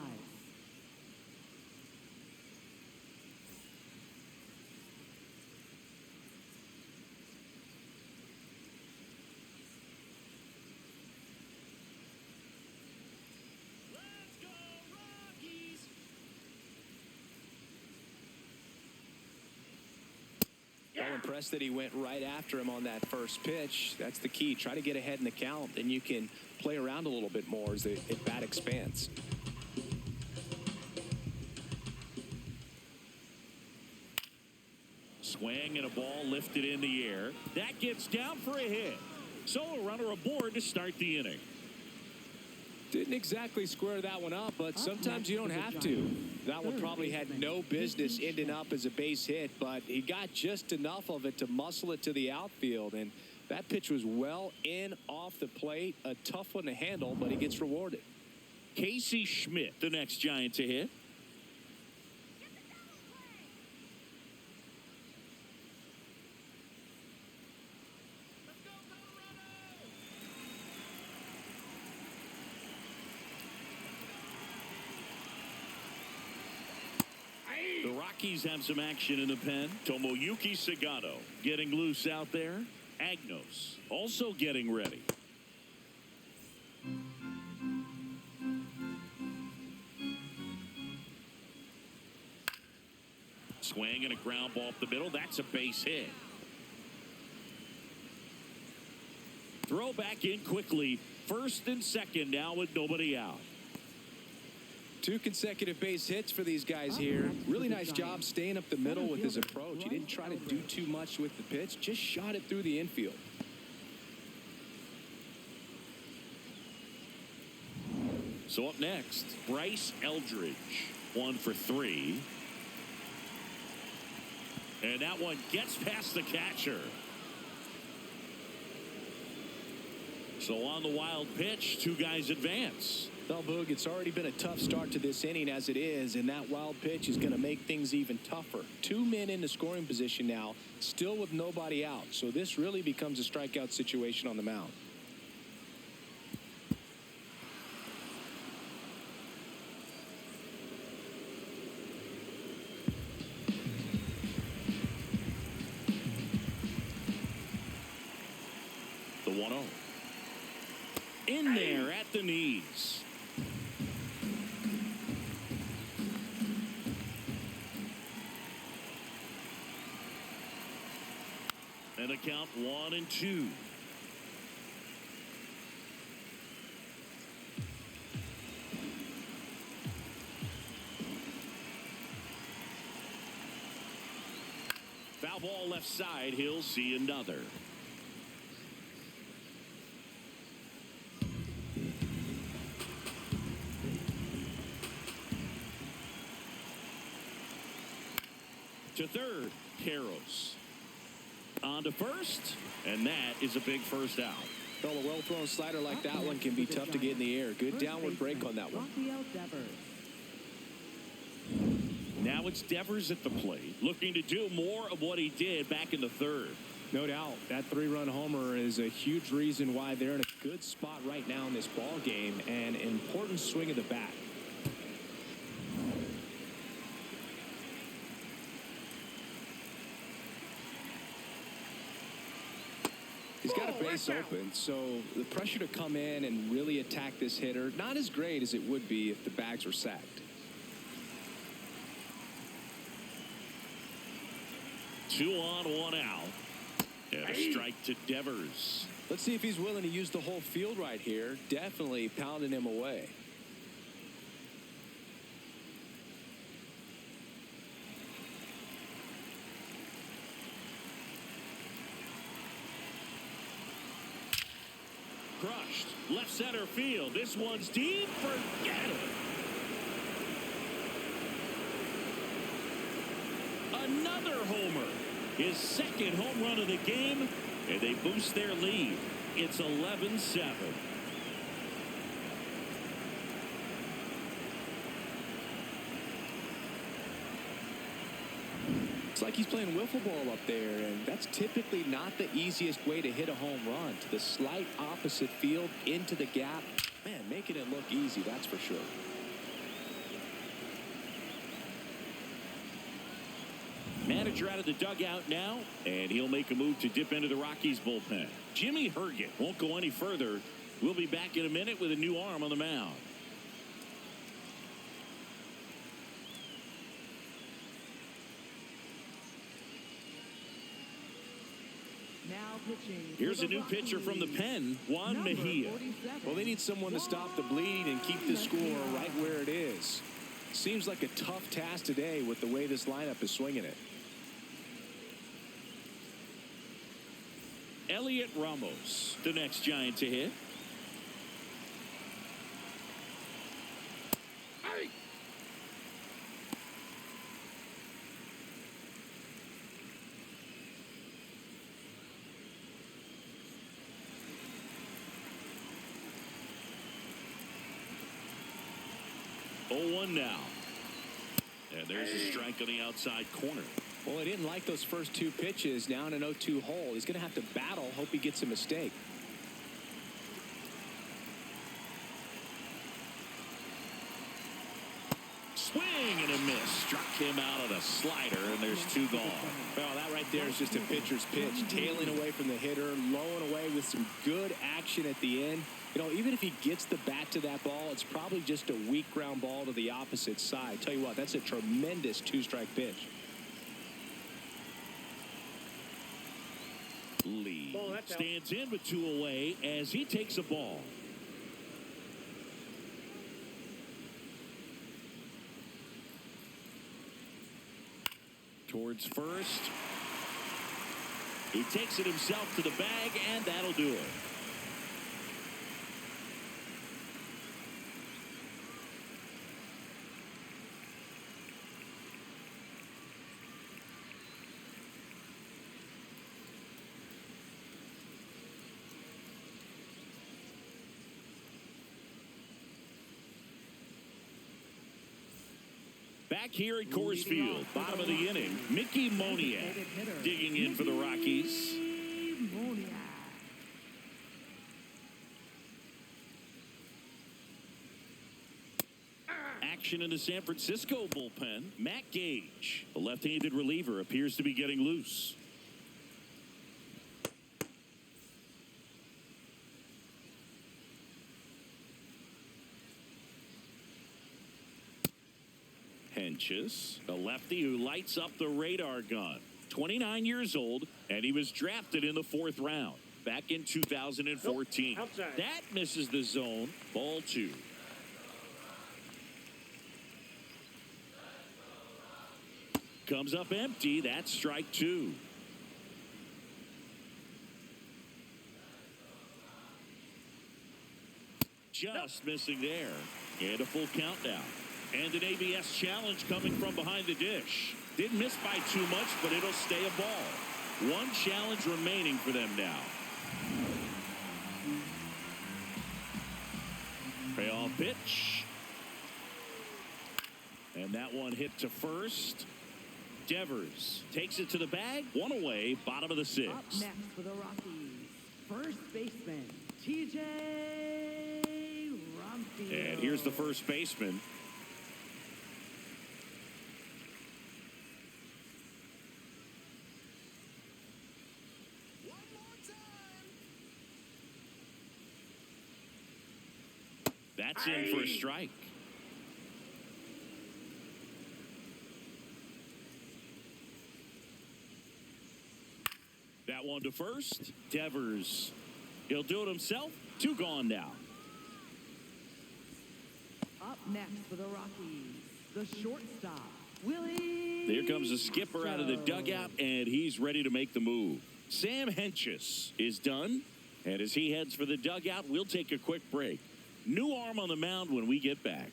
impressed that he went right after him on that first pitch. That's the key. Try to get ahead in the count, and you can play around a little bit more as the bat expands. Swing and a ball lifted in the air. That gets down for a hit. So a runner aboard to start the inning. Didn't exactly square that one up, but sometimes you don't have to. That one probably had no business ending up as a base hit, but he got just enough of it to muscle it to the outfield. And that pitch was well in off the plate. A tough one to handle, but he gets rewarded. Casey Schmidt, the next Giant to hit. The Rockies have some action in the pen. Tomoyuki Sagano getting loose out there. Agnos also getting ready. Swing and a ground ball up the middle. That's a base hit. Throw back in quickly. First and second now with nobody out. 2 consecutive base hits for these guys here. Really nice job staying up the middle with his approach. He didn't try to do too much with the pitch, just shot it through the infield. So up next, Bryce Eldridge, 1 for 3. And that one gets past the catcher. So on the wild pitch, 2 guys advance. Well, Boog, it's already been a tough start to this inning as it is, and that wild pitch is going to make things even tougher. 2 men in the scoring position now, still with nobody out. So this really becomes a strikeout situation on the mound. The 1-0. In there at the knees. And a count 1-2. Foul ball left side. He'll see another. To third, Karros. On to first, and that is a big first out. Well, a well-thrown slider like that one can be tough to get in the air. Good downward break on that one. Now it's Devers at the plate, looking to do more of what he did back in the third. No doubt. That 3-run homer is a huge reason why they're in a good spot right now in this ball game, and an important swing of the bat. He's got a base open, so the pressure to come in and really attack this hitter, not as great as it would be if the bags were sacked. Two on, 1 out. And a strike to Devers. Let's see if he's willing to use the whole field right here. Definitely pounding him away. Crushed. Left center field. This one's deep. Forget it. Another homer. His second home run of the game. And they boost their lead. It's 11-7. It's like he's playing wiffle ball up there, and that's typically not the easiest way to hit a home run. To the slight opposite field, into the gap. Man, making it look easy, that's for sure. Manager out of the dugout now, and he'll make a move to dip into the Rockies bullpen. Jimmy Herget won't go any further. We'll be back in a minute with a new arm on the mound. pitching. Here's for a the new pitcher from the Rockies, pen, Juan number Mejia. 47. Well, they need someone to stop the bleed and keep the score right where it is. Seems like a tough task today with the way this lineup is swinging it. Elliot Ramos, the next Giant to hit. Hey! Oh, 1 now. And there's a strike on the outside corner. Well, he didn't like those first two pitches. Now in an 0-2 hole. He's going to have to battle. Hope he gets a mistake. Swing and a miss. Struck him out on a slider, and there's 2 gone. Well, that right there is just a pitcher's pitch. Tailing away from the hitter, lowing away with some good action at the end. You know, even if he gets the bat to that ball, it's probably just a weak ground ball to the opposite side. Tell you what, that's a tremendous 2-strike pitch. Lee Ball, that's out. stands in with 2 away as he takes a ball. Towards first. He takes it himself to the bag, and that'll do it. Back here at Coors Field, bottom of the inning, Mickey Moniak digging in for the Rockies. Moniak. Action in the San Francisco bullpen. Matt Gage, the left-handed reliever, appears to be getting loose. Henches, the lefty who lights up the radar gun. 29 years old, and he was drafted in the 4th round back in 2014. Nope, outside. That misses the zone. Ball 2. Comes up empty. That's strike 2. Just missing there. And a full countdown. And an ABS challenge coming from behind the dish. Didn't miss by too much, but it'll stay a ball. 1 challenge remaining for them now. Payoff pitch. And that one hit to first. Devers takes it to the bag. 1 away, bottom of the 6th. Up next for the Rockies, first baseman, TJ Rumfield. And here's the first baseman. That's in for a strike. That one to first. Devers. He'll do it himself. 2 gone now. Up next for the Rockies, the shortstop, Willie. There comes the skipper out of the dugout, and he's ready to make the move. Sam Henches is done, and as he heads for the dugout, we'll take a quick break. New arm on the mound when we get back.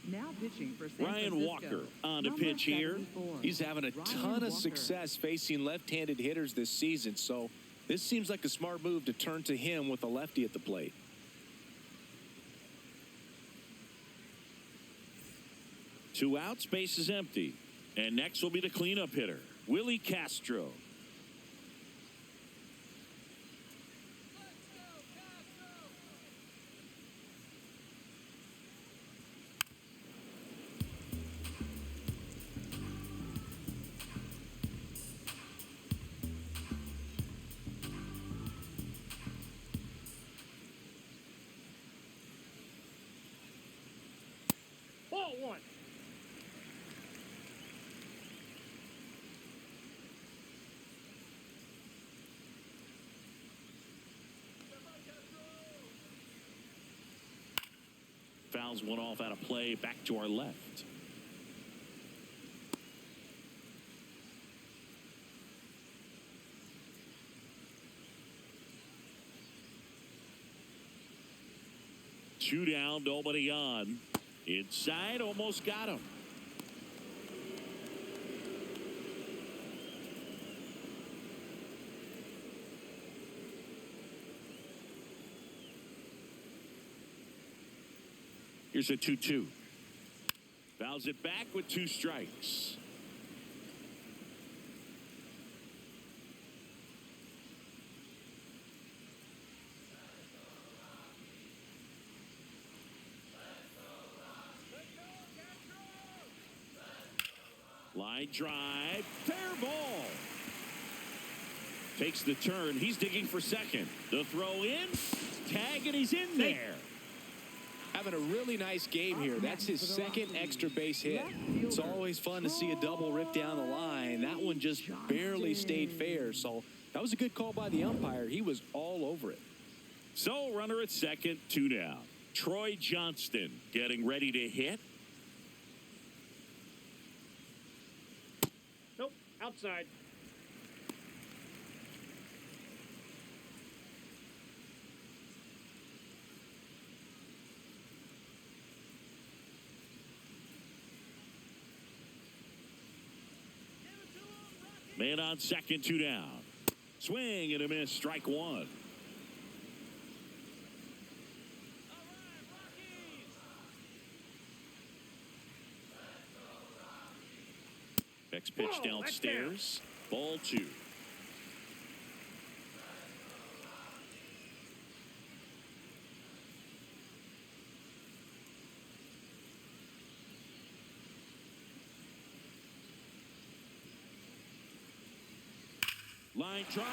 Now pitching for San Ryan Francisco, Walker on the number pitch here. 74. He's having a Ryan ton of Walker. success facing left-handed hitters this season, so this seems like a smart move to turn to him with a lefty at the plate. Two outs, base is empty. And next will be the cleanup hitter, Willie Castro. Ball 1. fouls one off out of play back to our left. Two down, nobody on. Inside, almost got him. Here's a 2-2. Fouls it back with 2 strikes. Line drive, fair ball. Takes the turn. He's digging for second. The throw in, tag, and he's in there. Having a really nice game here. That's his second extra base hit. It's always fun to see a double rip down the line. That one just barely stayed fair. So that was a good call by the umpire. He was all over it. So runner at second, 2 down. Troy Johnston getting ready to hit. Nope, outside. Man on second, 2 down. Swing and a miss, strike 1. Next pitch downstairs. Ball 2. Line drive,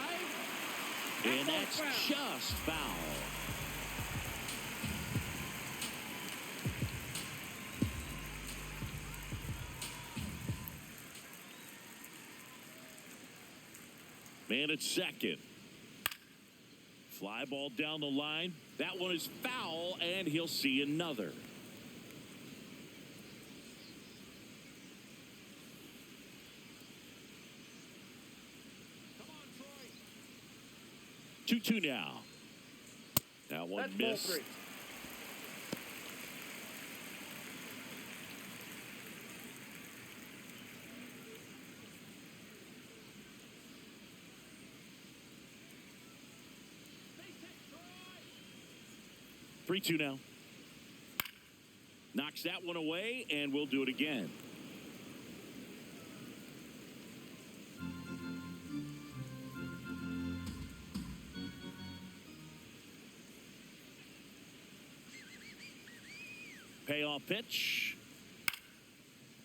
and that's just foul. Man at second. Fly ball down the line. That one is foul, and he'll see another. 2-2 now. That one missed. Ball 3. Three-two now. Knocks that one away, and we'll do it again. Payoff pitch.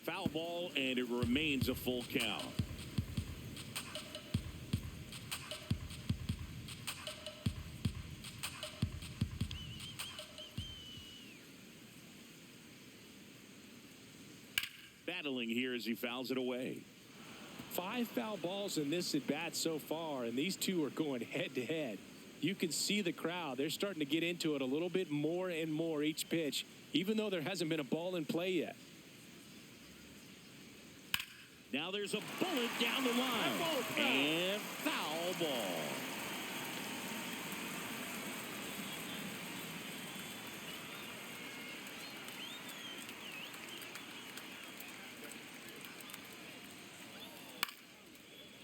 Foul ball, and it remains a full count. Battling here as he fouls it away. 5 foul balls in this at bat so far, and these two are going head to head. You can see the crowd. They're starting to get into it a little bit more and more each pitch, even though there hasn't been a ball in play yet. Now there's a bullet down the line. And foul ball.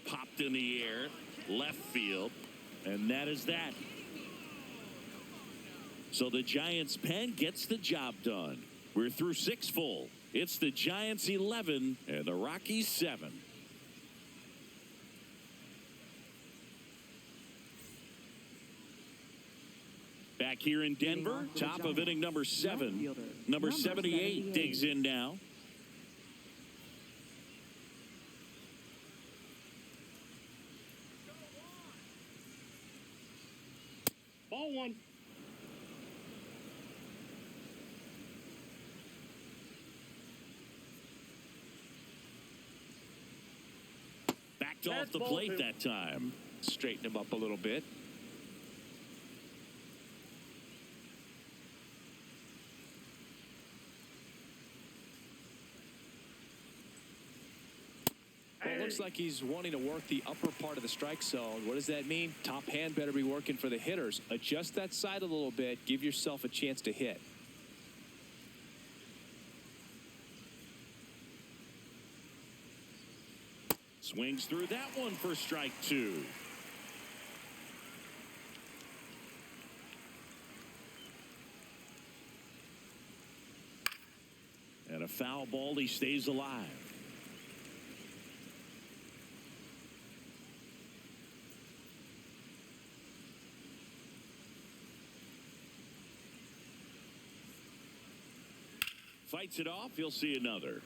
Popped in the air, left field, and that is that. So the Giants pen gets the job done. We're through 6 full. It's the Giants 11 and the Rockies 7. Back here in Denver, top of inning number 7. Number 78 digs in now. Ball 1. Backed off the plate that time. Straighten him up a little bit. Looks like he's wanting to work the upper part of the strike zone. What does that mean? Top hand better be working for the hitters. Adjust that side a little bit. Give yourself a chance to hit. Swings through that one for strike 2. And a foul ball. He stays alive. Fights it off. He'll see another.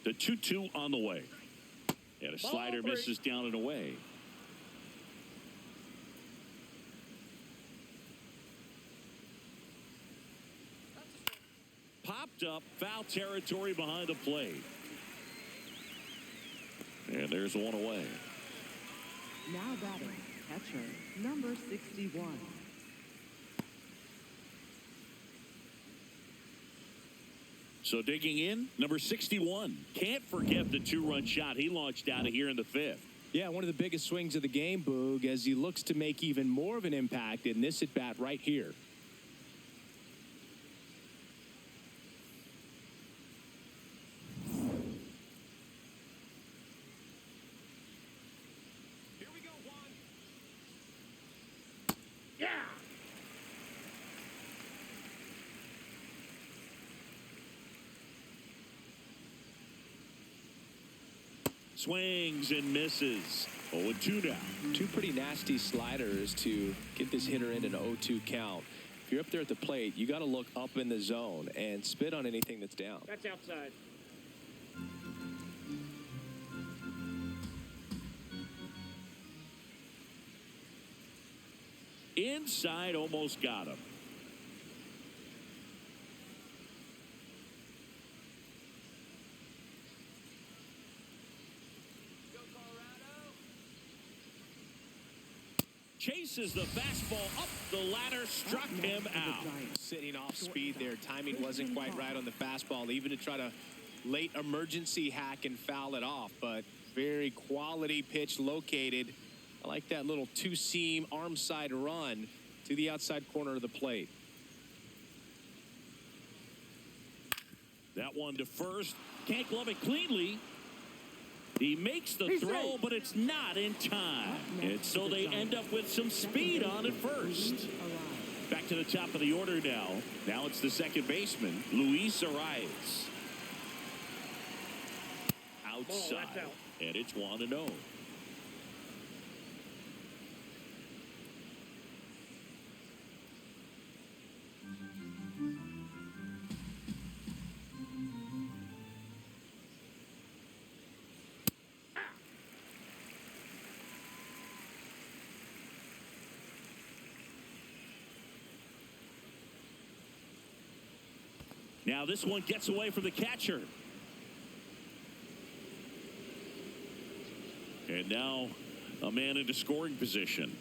The 2-2 on the way. And a slider misses down and away. Popped up, foul territory behind the plate. And there's one away. Now batting, catcher, number 61. So digging in, number 61. Can't forget the 2-run shot he launched out of here in the 5th. Yeah, one of the biggest swings of the game, Boog, as he looks to make even more of an impact in this at-bat right here. Here we go, Juan. Yeah. Swings and misses. 0-2 now. Two pretty nasty sliders to get this hitter in an 0-2 count. If you're up there at the plate, you got to look up in the zone and spit on anything that's down. That's outside. Inside, almost got him. Chases the fastball up the ladder, struck him out. Sitting off speed there. Timing wasn't quite right on the fastball, even to try to late emergency hack and foul it off. But very quality pitch located. I like that little two-seam arm side run to the outside corner of the plate. That one to first. Can't glove it cleanly. He makes the throw, but it's not in time. And so they end up with some speed on at first. Back to the top of the order now. Now it's the second baseman, Luis Arias. Outside. And it's 1-0. Now this one gets away from the catcher. And now a man into scoring position.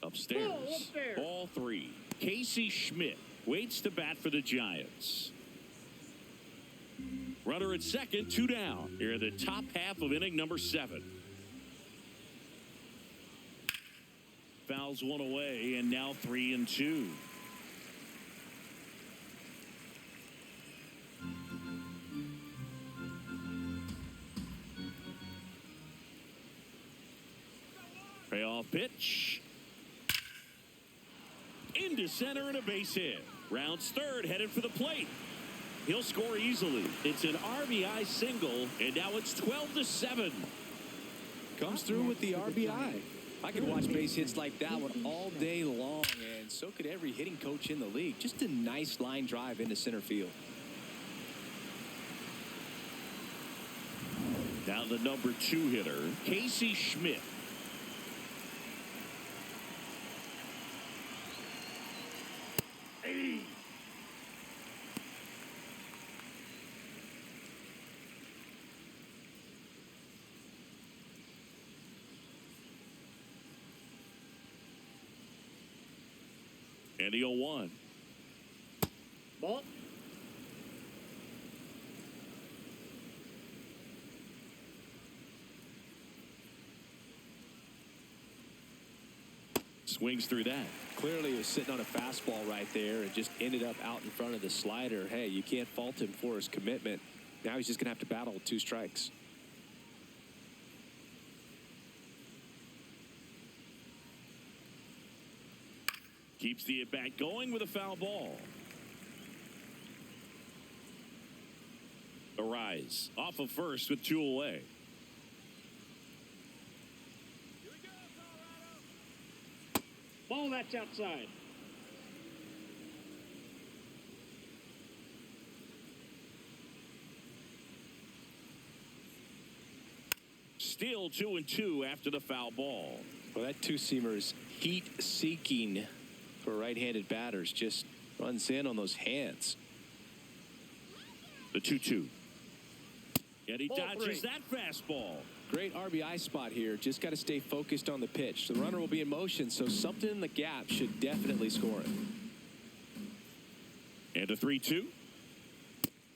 Upstairs. Ball 3. Casey Schmidt waits to bat for the Giants. Runner at second, 2 down. Here in the top half of inning number 7. Fouls one away, and now 3-2. Payoff pitch. Into center and a base hit. Rounds third, headed for the plate. He'll score easily. It's an RBI single, and now it's 12-7. Comes through with the RBI. I could watch base hits like that one all day long, and so could every hitting coach in the league. Just a nice line drive into center field. Now the number 2 hitter, Casey Schmidt. And the 0-1. Ball. Swings through that. Clearly he was sitting on a fastball right there and just ended up out in front of the slider. Hey, you can't fault him for his commitment. Now he's just going to have to battle with 2 strikes. Keeps the at-bat going with a foul ball. Arise off of first with 2 away. Ball, that's outside. Still 2-2 after the foul ball. Well, that two-seamer is heat-seeking for right-handed batters. Just runs in on those hands. The 2-2. And he Ball dodges 3. that fastball. Great RBI spot here. Just got to stay focused on the pitch. The runner will be in motion, so something in the gap should definitely score it. And a 3-2.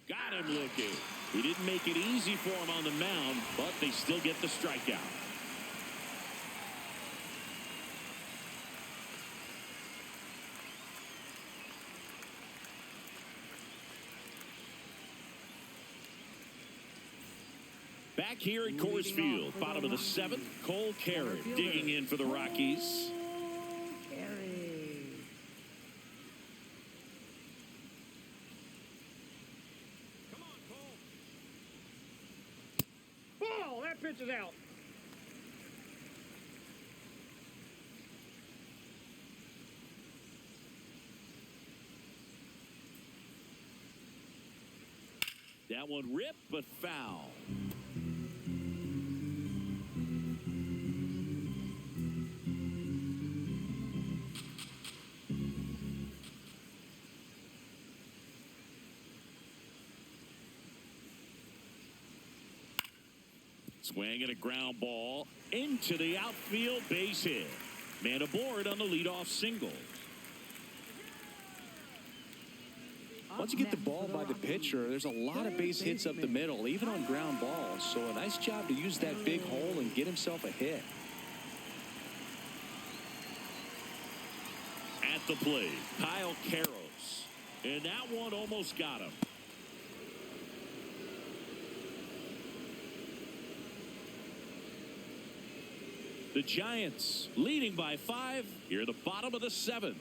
Got him looking. He didn't make it easy for him on the mound, but they still get the strikeout. Back here at Coors Field, bottom of the 7th, Cole Carrick digging in for the Rockies. Carey. Ball, that pitch is out. That one ripped, but foul. Swing and a ground ball into the outfield, base hit. Man aboard on the leadoff single. Once you get the ball by the pitcher, there's a lot of base hits up the middle, even on ground balls. So a nice job to use that big hole and get himself a hit. At the plate, Kyle Karros. And that one almost got him. The Giants leading by 5 here at the bottom of the 7th.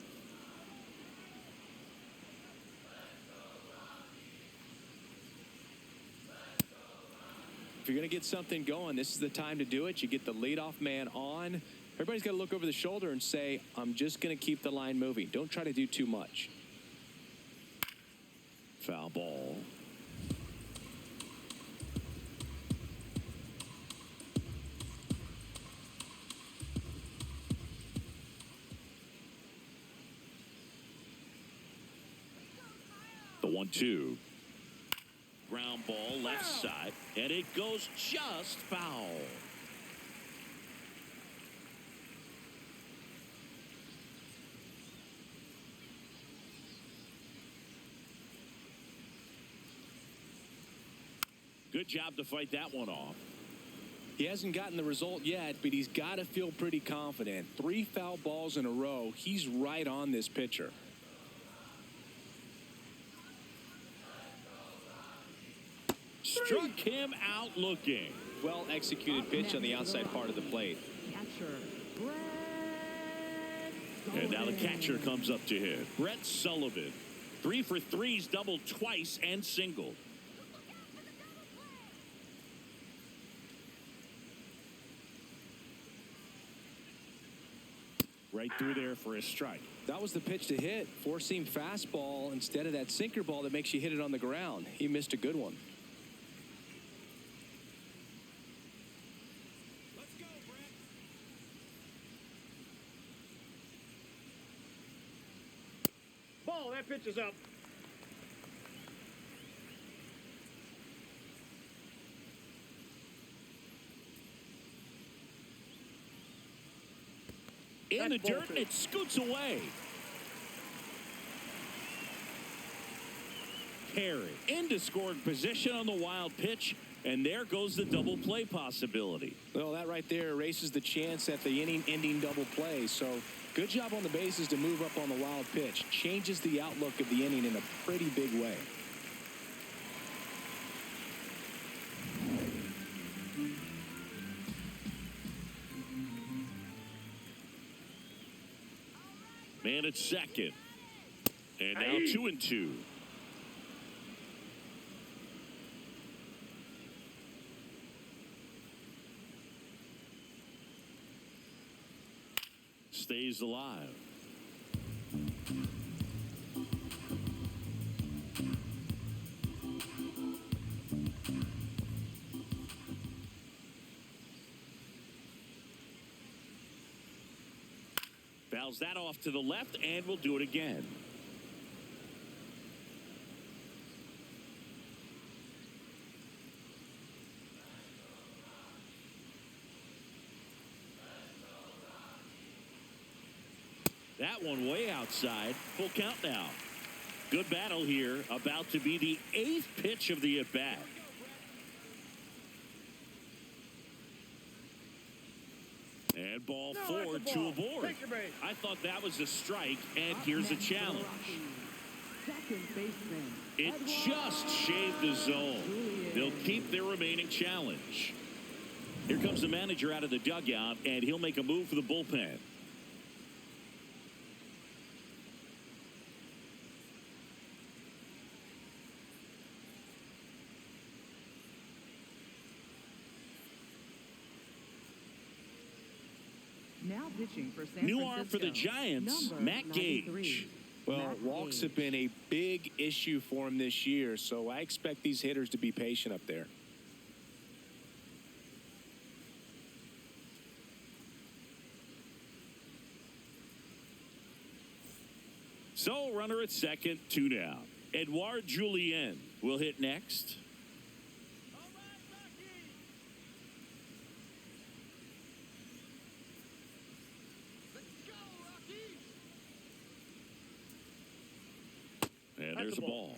If you're going to get something going, this is the time to do it. You get the leadoff man on. Everybody's got to look over the shoulder and say, I'm just going to keep the line moving. Don't try to do too much. Foul ball. The 1-2. Ground ball left side, and it goes just foul. Good job to fight that one off. He hasn't gotten the result yet, but he's got to feel pretty confident. 3 foul balls in a row. He's right on this pitcher. Struck him out looking. Well executed pitch on the outside part of the plate. Catcher, Brett And now the Sullivan. catcher comes up to hit. Brett Sullivan. 3 for 3's doubled twice and singled. Right through there for a strike. That was the pitch to hit. Four-seam fastball instead of that sinker ball that makes you hit it on the ground. He missed a good one. Ball, that pitch is up. In That's the ball dirt, two. and it scoots away. Carey into scoring position on the wild pitch. And there goes the double play possibility. Well, that right there erases the chance at the inning-ending double play. So good job on the bases to move up on the wild pitch. Changes the outlook of the inning in a pretty big way. Man at second. And now 2-2. Stays alive. Fouls that off to the left, and we'll do it again. That one way outside. Full count now. Good battle here. About to be the 8th pitch of the at-bat. And ball 4, 2 aboard. I thought that was a strike, and here's a challenge. Second baseman. It just shaved the zone. They'll keep their remaining challenge. Here comes the manager out of the dugout, and he'll make a move for the bullpen. Now pitching for San New Francisco. arm for the Giants, Number Matt 93. Gage. Well, Matt walks Gage. have been a big issue for him this year, so I expect these hitters to be patient up there. So, runner at second, 2 down. Edouard Julien will hit next. And there's a ball.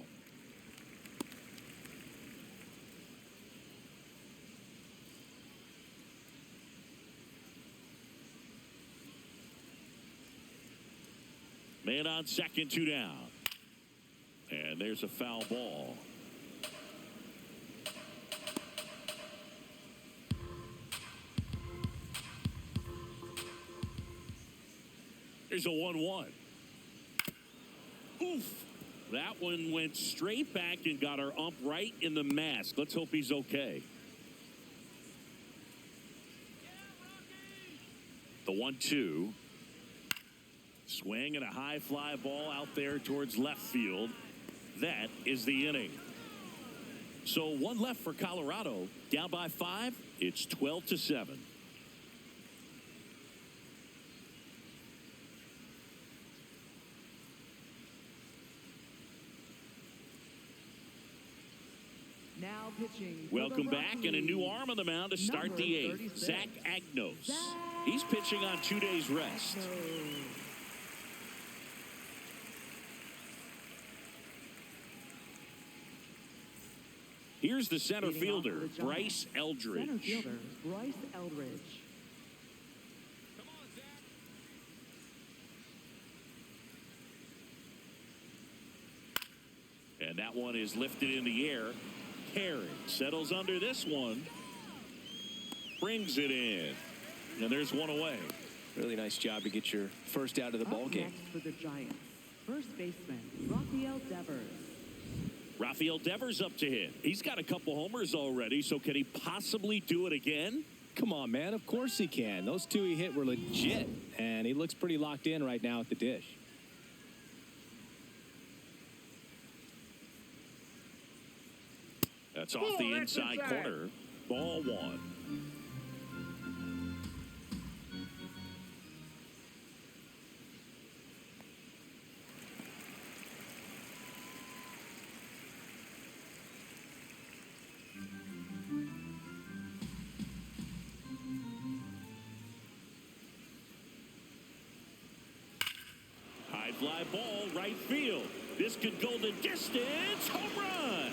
Man on second, 2 down. And there's a foul ball. There's a 1-1. Oof. That one went straight back and got our ump right in the mask. Let's hope he's okay. The 1-2. Swing and a high fly ball out there towards left field. That is the inning. So 1 left for Colorado. Down by 5. It's 12-7. Now pitching. for Welcome the back, and a new Rockies. arm on the mound to start Number the 8th. 36. Zach Agnos. He's pitching on 2 days rest. Here's the center Leading off fielder, for the Giants. Bryce Eldridge. Center fielder Bryce Eldridge. And that one is lifted in the air. Carey settles under this one. Brings it in. And there's one away. Really nice job to get your first out of the ball Up game. next for the Giants, first baseman Rafael Devers. Rafael Devers up to hit. He's got a couple homers already, so can he possibly do it again? Come on, man. Of course he can. Those 2 he hit were legit, and he looks pretty locked in right now at the dish. That's off the that's inside corner. Ball 1. High fly ball, right field. This could go the distance. Home run.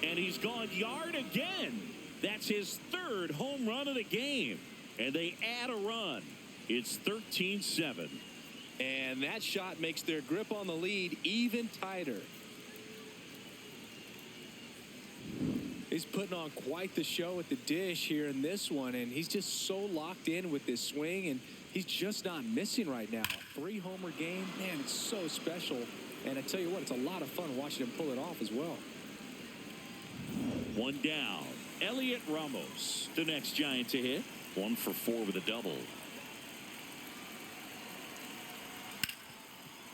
And he's gone yard again. That's his third home run of the game. And they add a run. It's 13-7. And that shot makes their grip on the lead even tighter. He's putting on quite the show at the dish here in this one, and he's just so locked in with this swing, and he's just not missing right now. A 3-homer game, man, it's so special. And I tell you what, it's a lot of fun watching him pull it off as well. One down. Elliot Ramos, the next Giant to hit. 1 for 4 with a double.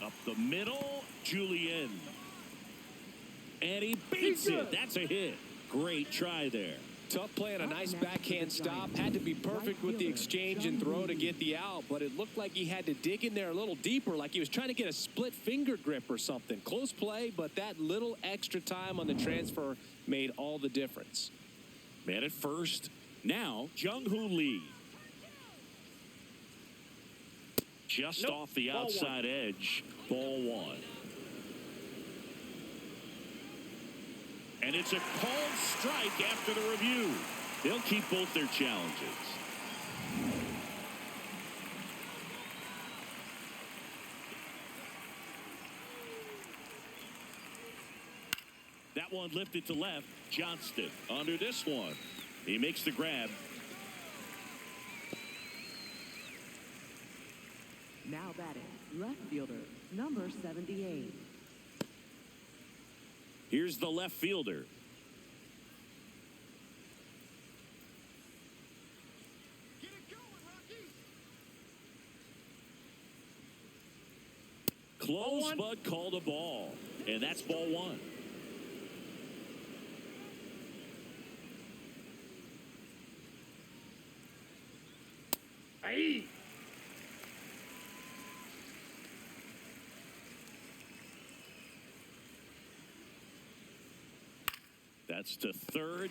Up the middle, Julian. And he beats it. That's a hit. Great try there. Tough play and a nice backhand stop. Had to be perfect with the exchange and throw to get the out, but it looked like he had to dig in there a little deeper, like he was trying to get a split finger grip or something. Close play, but that little extra time on the transfer made all the difference. Man at first. Now, Jung-Hoo Lee. Just off the outside edge. Ball 1. And it's a called strike after the review. They'll keep both their challenges. That one lifted to left. Johnston under this one. He makes the grab. Now batting, left fielder, number 78. Here's the left fielder. Get it going, Rockies. Close, but called a ball. And that's ball 1. Hey. That's to third.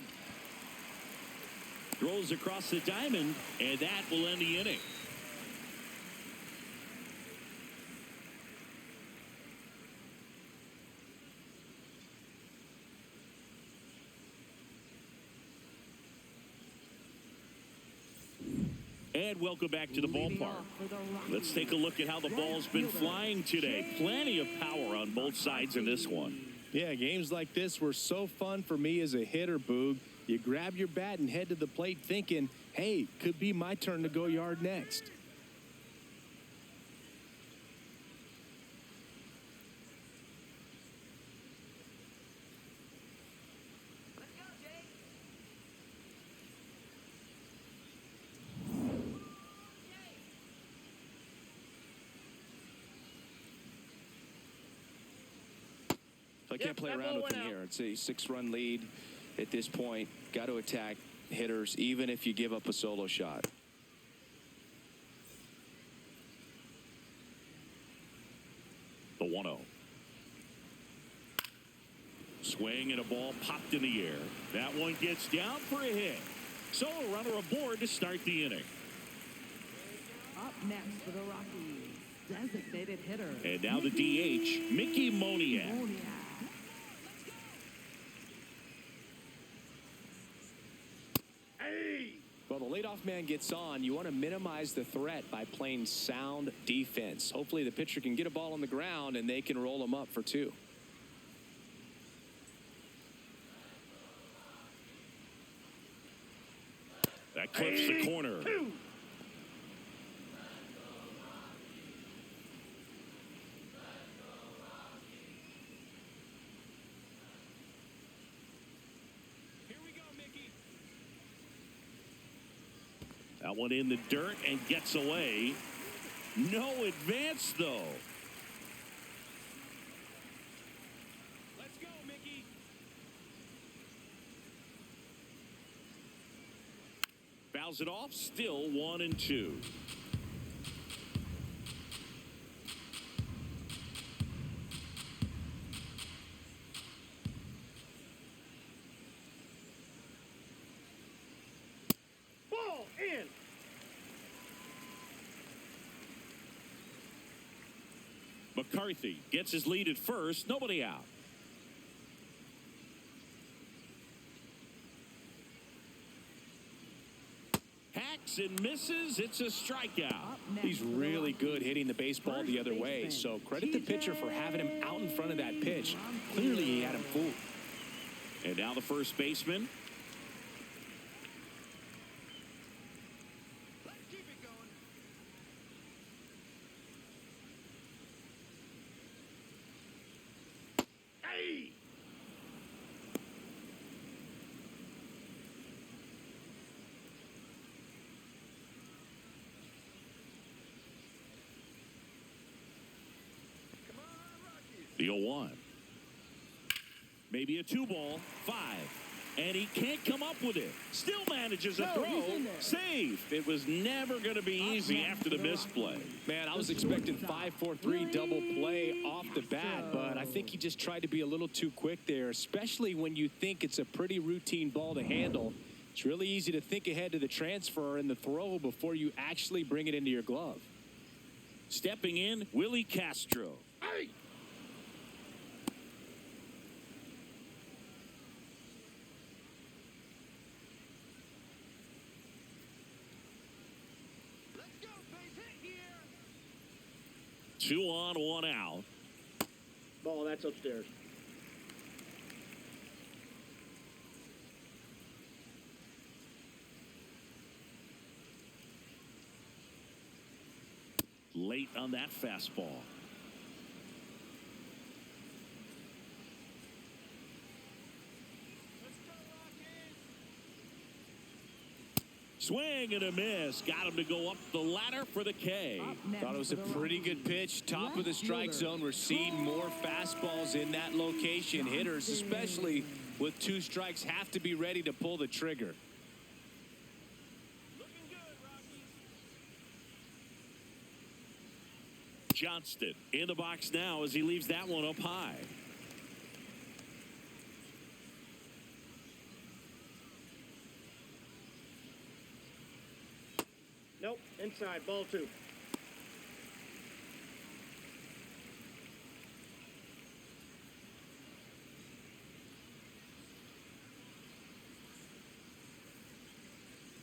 Throws across the diamond, and that will end the inning. And welcome back to the ballpark. Let's take a look at how the ball's been flying today. Plenty of power on both sides in this one. Yeah, games like this were so fun for me as a hitter, Boog. You grab your bat and head to the plate thinking, hey, could be my turn to go yard next. So I can't play around with him here. It's a 6-run lead at this point. Got to attack hitters, even if you give up a solo shot. The 1-0. Swing and a ball popped in the air. That one gets down for a hit. So a runner aboard to start the inning. Up next for the Rockies, designated hitter. And now the DH, Mickey Moniak. Well, the leadoff man gets on. You want to minimize the threat by playing sound defense. Hopefully the pitcher can get a ball on the ground and they can roll him up for 2. That clips the corner. That one in the dirt and gets away. No advance, though. Let's go, Mickey. Fouls it off. Still 1-2. Ball in. McCarthy gets his lead at first. Nobody out. Hacks and misses. It's a strikeout. He's really good hitting the baseball the other way. So credit the pitcher for having him out in front of that pitch. Clearly he had him fooled. And now the first baseman. Let's keep it going. Hey! Come on, Rockies. The 0-1. Maybe a 2-ball. 5. And he can't come up with it. Still manages a throw. Save. It was never going to be easy after the misplay. Man, I was expecting 5-4-3 double play off the bat, but I think he just tried to be a little too quick there, especially when you think it's a pretty routine ball to handle. It's really easy to think ahead to the transfer and the throw before you actually bring it into your glove. Stepping in, Willie Castro. Hey! Let's go, base hit here. 2 on, 1 out. Ball, that's upstairs. Late on that fastball. Swing and a miss. Got him to go up the ladder for the K. Thought it was a pretty good pitch. Top of the strike zone. We're seeing more fastballs in that location. Hitters, especially with 2 strikes, have to be ready to pull the trigger. Looking good, Rockies. Johnston in the box now as he leaves that one up high. Nope, inside, ball 2.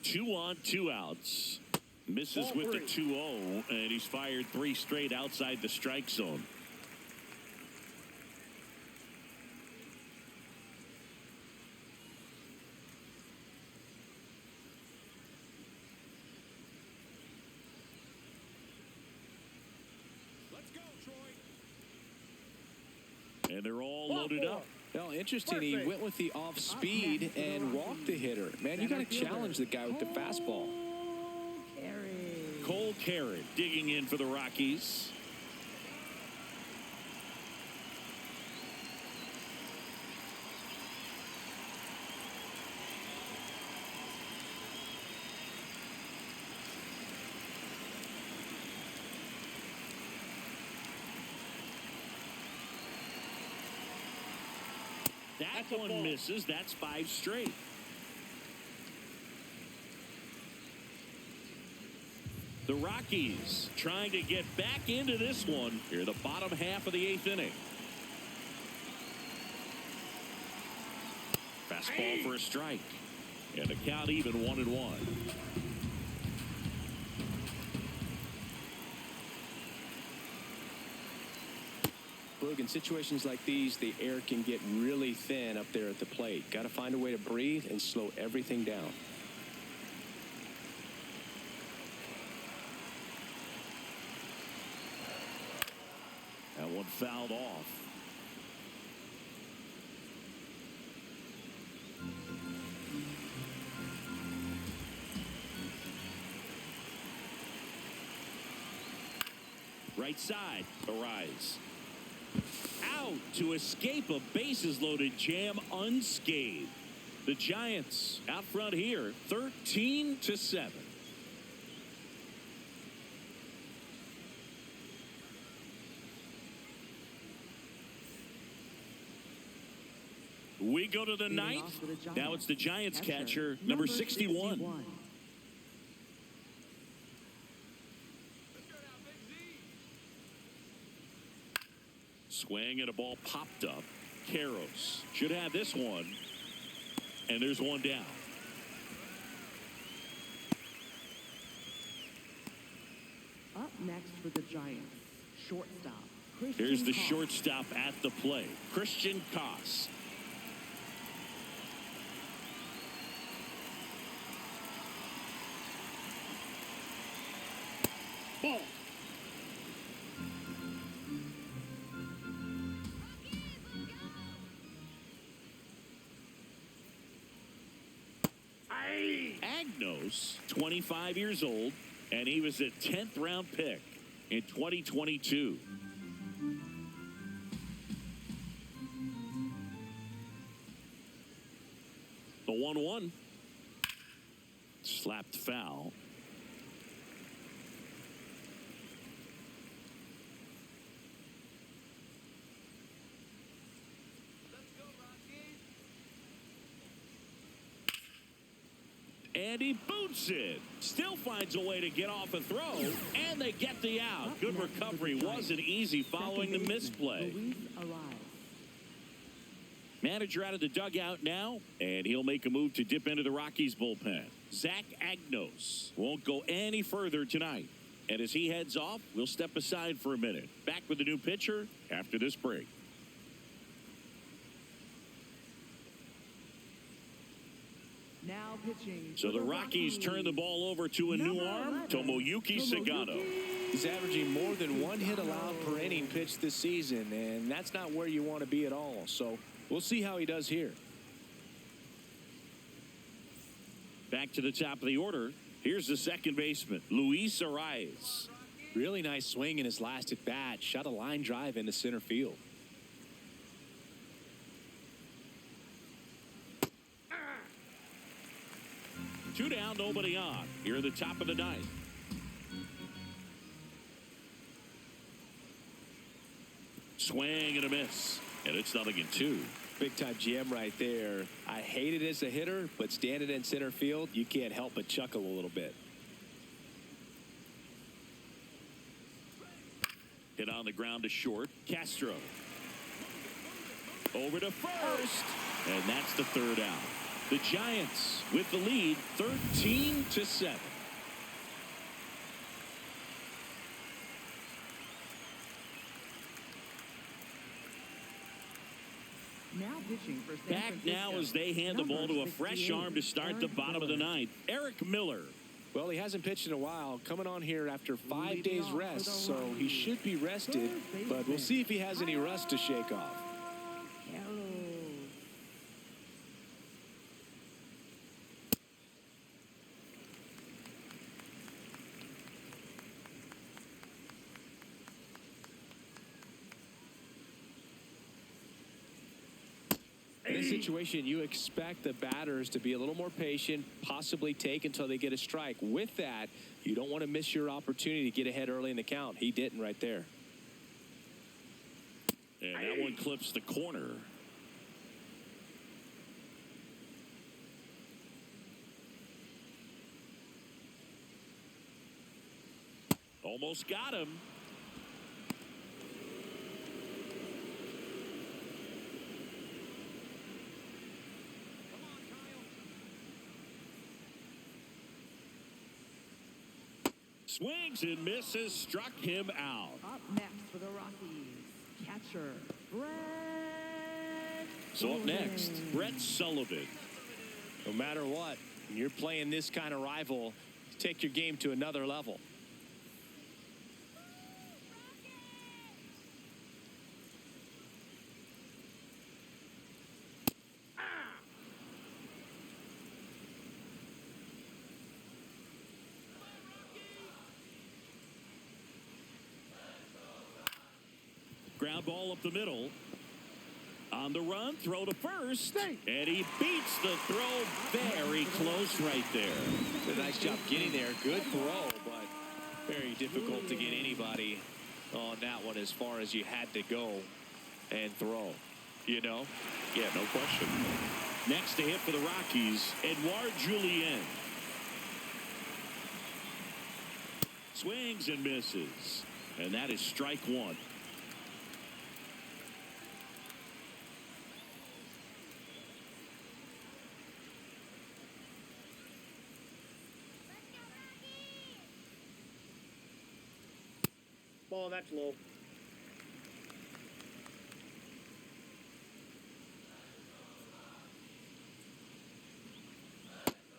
Two on, 2 outs. Misses Ball with the 3. 2-0, and he's fired 3 straight outside the strike zone. Let's go, Troy. And they're all Ball loaded 4. up. Well, interesting. He Perfect. went with the off speed and walked the hitter. Man, you got to challenge the guy with the fastball. Cole Carrot digging in for the Rockies. That a one ball. misses. That's 5 straight. The Rockies trying to get back into this one here, the bottom half of the 8th inning. Fastball for a strike. And the count even 1-1. Boog, in situations like these, the air can get really thin up there at the plate. Got to find a way to breathe and slow everything down. That one fouled off. Right side, Arise. Out to escape a bases loaded jam unscathed. The Giants out front here, 13-7. We go to the ninth. Now it's the Giants catcher, number 61. Swing and a ball popped up. Karros should have this one. And there's one down. Up next for the Giants, shortstop. Here's the Koss. shortstop at the plate, Christian Koss. Ball. Agnos, 25 years old, and he was a 10th round pick in 2022. The 1-1. Slapped foul. And he boots it. Still finds a way to get off a throw. And they get the out. Good recovery. Wasn't easy following the misplay. Luis Arias. Manager out of the dugout now. And he'll make a move to dip into the Rockies bullpen. Zach Agnos won't go any further tonight. And as he heads off, we'll step aside for a minute. Back with the new pitcher after this break. Now pitching. So the Rockies turn the ball over to a new arm, Tomoyuki Sagano. He's averaging more than 1 hit allowed per inning pitched this season, and that's not where you want to be at all. So we'll see how he does here. Back to the top of the order. Here's the second baseman, Luis Arias. Really nice swing in his last at bat. Shot a line drive into center field. Two down, nobody on. Here at the top of the ninth. Swing and a miss. And it's 0-2. Big time GM right there. I hate it as a hitter, but standing in center field, you can't help but chuckle a little bit. Hit on the ground to short. Castro. Over to first. And that's the third out. The Giants with the lead 13-7. Now pitching for San Back Francisco. now as they hand the ball to a fresh arm to start the bottom of the ninth. Eric Miller. Well, he hasn't pitched in a while. Coming on here after 5 days rest, so he should be rested. But we'll see if he has any rust to shake off. In this situation, you expect the batters to be a little more patient, possibly take until they get a strike. With that, you don't want to miss your opportunity to get ahead early in the count. He didn't right there. And that one clips the corner. Almost got him. Swings and misses, struck him out. Up next for the Rockies, catcher Brett. So up next, Brett Sullivan. No matter what, when you're playing this kind of rival, take your game to another level. Ground ball up the middle. On the run, throw to first. And he beats the throw very close right there. Did a nice job getting there. Good throw, but very difficult to get anybody on that one as far as you had to go and throw. You know? Yeah, no question. Next to hit for the Rockies, Edouard Julien. Swings and misses. And that is strike one. Ball, that's low.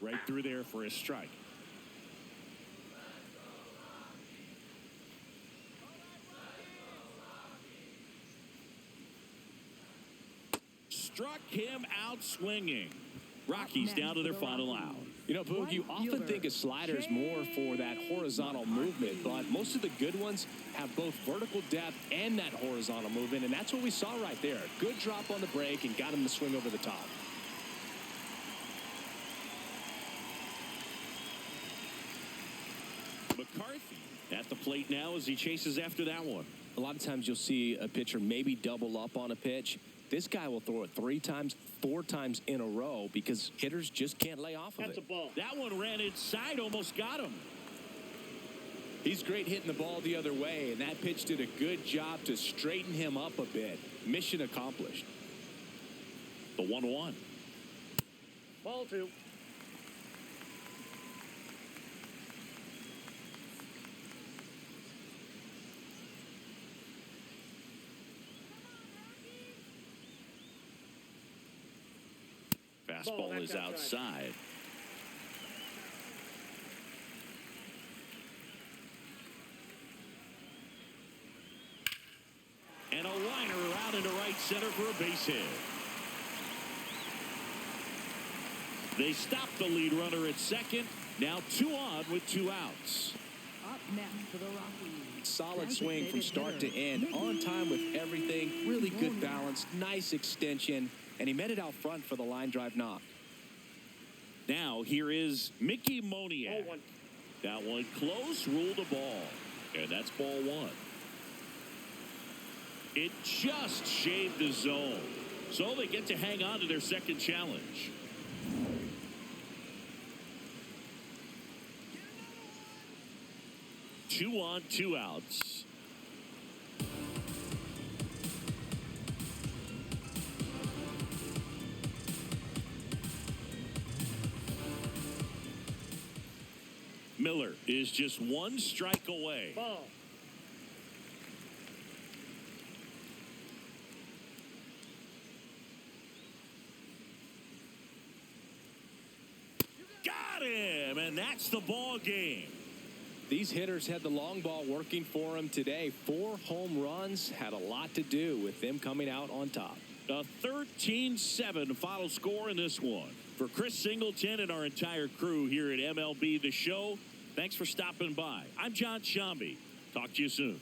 Right through there for a strike. Struck him out swinging. Rockies down to their final out. You know, Boog, you often think a slider is more for that horizontal movement, but most of the good ones have both vertical depth and that horizontal movement, and that's what we saw right there. Good drop on the break and got him to swing over the top. McCarthy at the plate now as he chases after that one. A lot of times you'll see a pitcher maybe double up on a pitch. This guy will throw it 3 times, 4 times in a row because hitters just can't lay off of it. That's a ball. That one ran inside, almost got him. He's great hitting the ball the other way, and that pitch did a good job to straighten him up a bit. Mission accomplished. The 1-1. Ball 2. Fastball is outside. And a liner out into right center for a base hit. They stop the lead runner at second. Now 2 on with 2 outs. Up next for the Rockies. Solid swing from start to end. On time with everything. Really good balance. Nice extension. And he met it out front for the line drive knock. Now here is Mickey Moniak. Ball 1. That one close, ruled a ball. And that's ball 1. It just shaved the zone. So they get to hang on to their second challenge. Two on, 2 outs. Miller is just 1 strike away. Ball. Got him, and that's the ball game. These hitters had the long ball working for them today. 4 home runs had a lot to do with them coming out on top. A 13-7 final score in this one. For Chris Singleton and our entire crew here at MLB The Show, thanks for stopping by. I'm John Shambi. Talk to you soon.